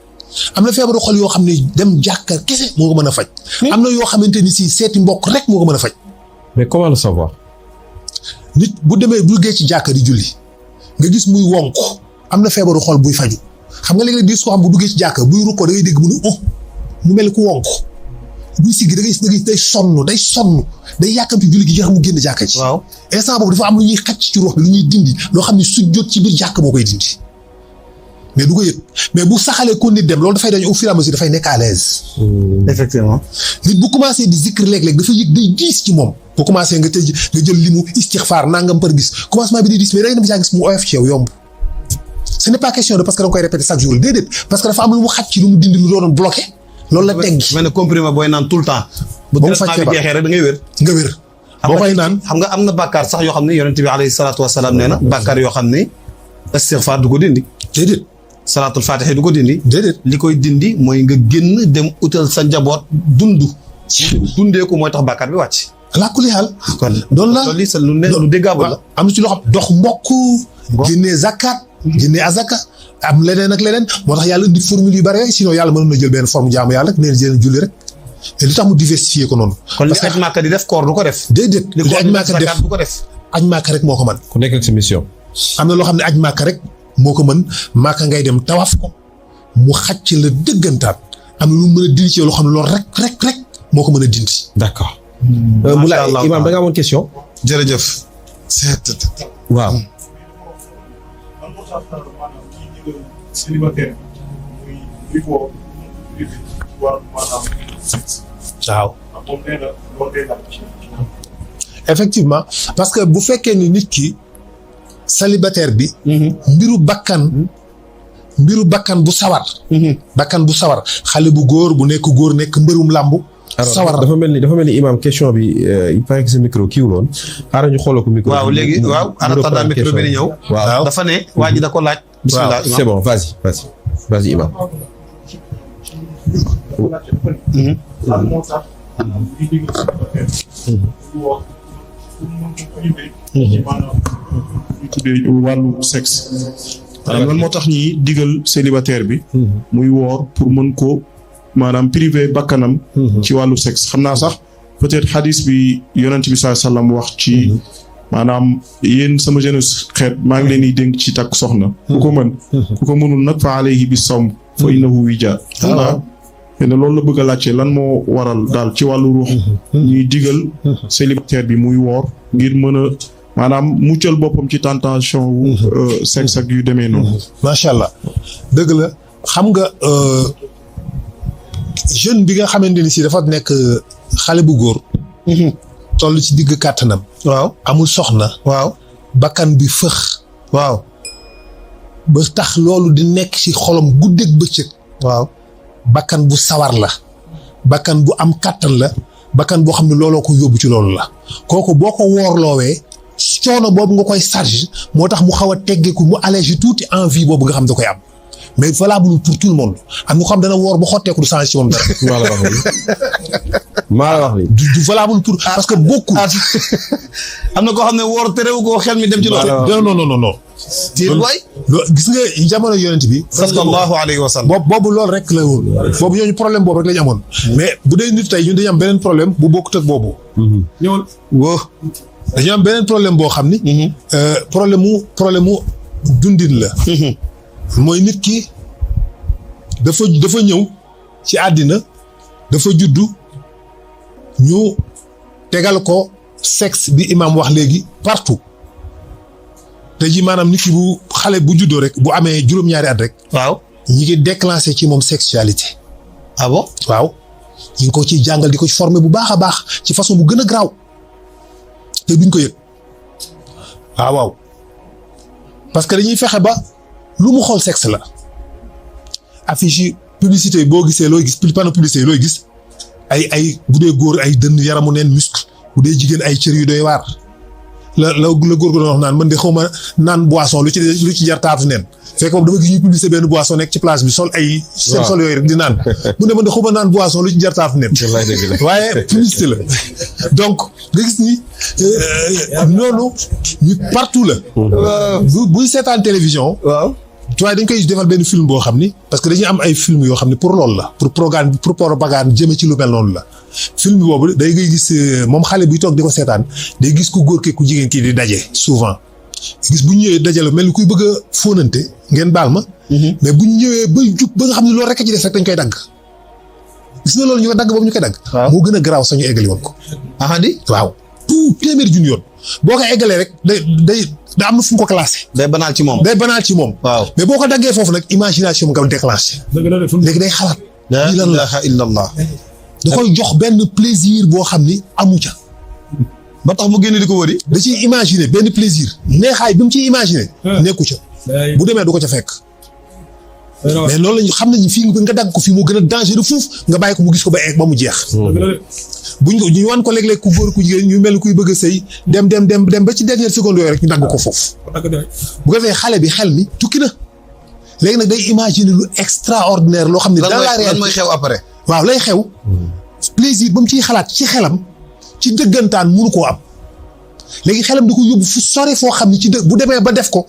am na feebaru xol yoo xam ne dem jàkka kese moo ko mën a faj am na yoo xamante ni si seeti mbokk rek moo ko mën a faj. Mais comment le savoir? nit bu demee bu duggee ci jàkka di julli nga gis muy wonk am na feebaru xol buy faju xam nga léeg-léeg gis ko xam bu duggee ci jàkka buy rukkoo da ngay dégg mu ne mu mel ni ku wonk buy siggi da ngay day sonn day yàkkamti julli gi jeex mu génn jàkka ci. waaw instant boobu dafa am lu ñuy xacc ci ruux bi lu ñuy dindi loo xam ne sujjóot ci biir jàkka moo koy dindi mais du ko yëg mais bu saxalee ko nit dem loolu dafay dañ au fur et à mesure dafay nekk à l'aise. effectivement. nit bu commencé di zikr léeg-léeg dafa yëg day diis ci moom. bu commencé nga jël li mu istixfaar nangam par gis commencement bi di diis mais day dem saa gis mu oyof ci yow yomb. ce n'est pas question de parce que da nga koy répéter chaque jour déedéet parce que dafa am lu mu xàcc lu mu dindi lu doon bloqué loolu la teggi. mel ne comprimé booy naan tout le temps. bu ba mu faj traitement bi jeexee rek da ngay wér. nga wér. boo koy naan xam nga am na bàkkaar sax yoo xam ne yonent bi alayhi salaatu wasalaam nee na bàkkaar yoo xam ne istighfar du ko dindi. déedéet. salaatul faatiha du ko dindi. déedéet. li koy dindi mooy nga génn dem utal sa njaboot dundee ko mooy tax bàkkaar bi wàcc. alaa kulli haal. kon doon la loolu sa lu déggable la. am na ci loo xam dox mbokk. génnee zakat. génnee azaka. am leneen ak leneen moo tax yàlla indi formule yu bare sinon yàlla mënoon na jël benn forme jaamu yàlla rek nee na jël julli rek. et li tax mu diversifier ko noonu. kon li aj Màkka di def koor du ko def. déedéet li aj Màkka def du ko def. aj Màkka rek moo ko mën. ku nekk ak sa mission. am na loo xam ne aj Màkka rek moo ko mën Màkka ngay dem tawaaf ko mu xàcc la dëggantaat am na lu mën a dindi ci loo xam ne loolu rek moo ko mën a dindi. d'accord. Moulay Imam da nga amoon question. jërëjëf. waaw. waaw. effectivement parce que bu fekkee ni nit ki célibataire bi. mbiru bakkan bu sawar. bakkan bu sawar xale bu góor bu nekk góor nekk mbërum làmbu. sawar dafa mel ni Imam question bi il paraît que sa micro kii woon xaaral ñu xoolal ko micro. waaw léegi waaw en micro bi di ñëw. waaw dafa ne waa ji da ko laaj. bismillah waaw c'est bon vas-y Imam. tuddee wàllu sexe. maanaam lan moo tax ñuy digal célibataire bi. muy woor pour mën ko maanaam privé bakkanam. ci wàllu sexe xam naa sax peut-être xadis bi yonent bi sallallahu alayhi wasallam wax ci. maanaam yéen sama jeunesse xeet maa ngi leen di dénk ci takk soxna. ku ko mën. ku ko mënul nag fa alayhi bi sawm fa innahu wija. te ne loolu la bëgg a laajte lan moo waral daal ci wàllu ruux. ñuy digal célibataire bi muy woor ngir mën a maanaam muccal boppam ci tentation wu sexe ak yu demee noonu. macha allah dëgg la xam nga jeune bi nga xamante ni si dafa nekk xale bu góor. toll ci digg kàttanam. waaw amul soxna. waaw bakkan bi fëx. waaw ba tax loolu di nekk ci xolam guddeeg bëccëg. waaw bakkan bu sawar la. bakkan bu am kàttan la. bakkan boo xam ne looloo ko yóbbu ci loolu la. kooku boo ko woorloowee coono boobu nga koy charge moo tax mu xaw a teggeeku mu allégé tuuti envie boobu nga xam da koy am mais valable pour tout le monde am na ko xam dana woor ba xotteeku du changé ci moom dara. maa la wax ni du valable pour parce que beaucoup. am na koo xam ne woor terewu ko xel mi dem ci loolu. non. tiir waay. gis nga jamono yonent bi. sallallahu alayhi wa sallam. boobu loolu rek la woon. boobu ñooñu problème boobu rek la ñu amoon. mais bu dee nit tey ñun dañu am beneen problème bu bokkut ak boobu. ñëwal woo. dañu am beneen problème boo xam ni. problème mu dundin la. mooy nit ki dafa ñëw ci àddina dafa juddu ñu tegal ko sexe bi imam wax léegi partout te ji maanaam nit ki bu xale bu juddoo rek bu amee juróom-ñaari at rek. waaw ñi ngi déclenché ci moom sexualité. ah bon waaw ñu ngi ko ciy jàngal di ko ci former bu baax a baax ci façon bu gën a garaaw te duñ ko yëg waaw parce que dañuy fexe ba. lu mu xool sexe la affiche yi publicité yi boo gisee looy gis panneau publicité yi looy gis ay bu dee góor ay dënn yaramu neen muscle bu dee jigéen ay cër yu doy waar la góor gu doon wax naan man de xaw ma naan boisson lu ci jar taatu neen fekk boobu dama gis ñuy publicité benn boisson nekk ci place bi sol ay seen sol yooyu rek di naan mu ne man de xaw ma naan boisson lu ci jar taatu neen waaye publicité la donc nga gis ni noonu ñu partout la buy seetaan télévision waaw waaye dañ koy defal benn film boo xam ni parce que dañuy am ay film yoo xam ne pour loolu la pour propagande jëme ci lu mel noonu la film boobu day ngay gis moom xale bi toog di ko seetaan day gis ku góor ki ku jigéen kii di daje souvent gis bu ñu ñëwee dajale mel ni kuy bëgg a fóonante ngeen baal ma mais bu ñu ñëwee ba jub ba nga xam ne loolu rek a ci des rek dañ koy dagg gis nga loolu ñu ko dagg boobu ñu koy dagg moo gën a garaaw sañu eggali woon ko ahandi waaw tout téeméer junni yoon boo ko eggalee rek day da am na fu mu ko classé. day banaal ci moom. waaw mais boo ko daggee foofu nag imagination nga déclenché. léegi day xalaat. la ilaha illallah. da koy jox benn plaisir boo xam ni amu ca. ba tax mu génn di ko wëri. da ciy imaginer benn plaisir. neexaay bi mu ciy imaginer. nekku ca bu demee du ko ca fekk. mais loolu lañu xam nañu fii nga dagg ko fii moo gën a dangereux fuuf nga bàyyi ko mu gis ko ba egg ba mu jeex. buñ ko ñu wan ko léeg-léeg ku góor ku jigéen ñu mel ni kuy bëgg a sëy dem ba ci dernière seconde yooyu rek ñu dagg ko foofu. bu ko defee xale bi xel mi tukki na léegi nag day imaginer lu extraordinaire loo xam ne. dans la réalité lan mooy xew après. waaw lay xew. plaisir ba mu ciy xalaat ci xelam ci dëggantaan mënu koo am léegi xelam da ko yóbbu fu sore foo xam ne ci bu demee ba def ko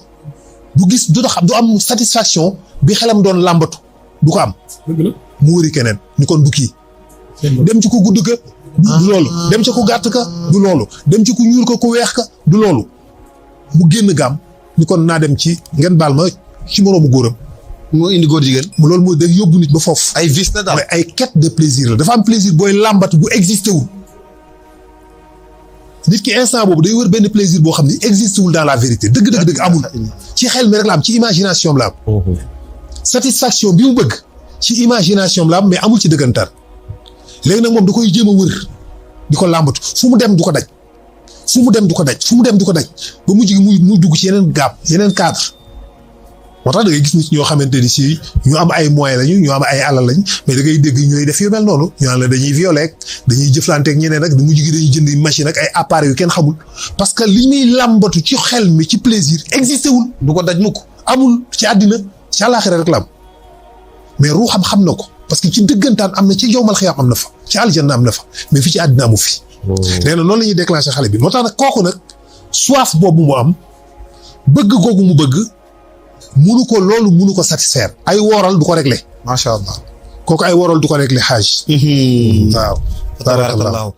du gis du am satisfaction bi xelam doon làmbatu du ko am. mu wëri keneen ni kon du kii. dem ci ko gudd ka du loolu dem ci ko gàtt ka du loolu dem ci ku ñuul ka ku weex ka du loolu mu génn gaam ni kon naa dem ci ngeen baal ma ci moroomu góoram. moo indi góor jigéen. loolu mooy day yóbbu nit ba foofu. ay vice la daal mooy ay quête de plaisir la dafa am plaisir booy làmbat bu existé wul. nit ki instant boobu day wër benn plaisir boo xam ne existé wul dans la vérité dëgg amul. ci xel mi rek la am ci imagination bi la am. satisfaction bi mu bëgg ci imagination bi la am mais amul ci dëggantaan. léegi nag moom da koy jéem a wër di ko làmbatu fu mu dem du ko daj fu mu dem du ko daj ba mujj gi muy dugg ci yeneen gaab yeneen cadre moo tax da ngay gis nit ñoo xamante ni si ñu am ay moyens lañu ñu am ay alal lañ mais da ngay dégg ñooy def yu mel noonu ñu naan la dañuy violer dañuy jëflanteeg ñeneen rek mujj gi dañuy jënd machine ak ay appareils yu kenn xamul parce que li muy làmbatu ci xel mi ci plaisir existé wul. du ko daj mukk amul ci àddina ci àllaaxira rek la am mais ruuxam xam na ko. parce que ci dëggantaan am na ci yowmal xiyaam am na fa ci aljanna am na fa mais fi ci àddina amu fi. nee na noonu la ñuy déclencher xale bi moo tax nag kooku nag soif boobu mu am bëgg googu mu bëgg munu ko satisfaire. ay wooral du ko régler. macha allah kooku ay wooral du ko régler xaaj. waaw. tabarakallah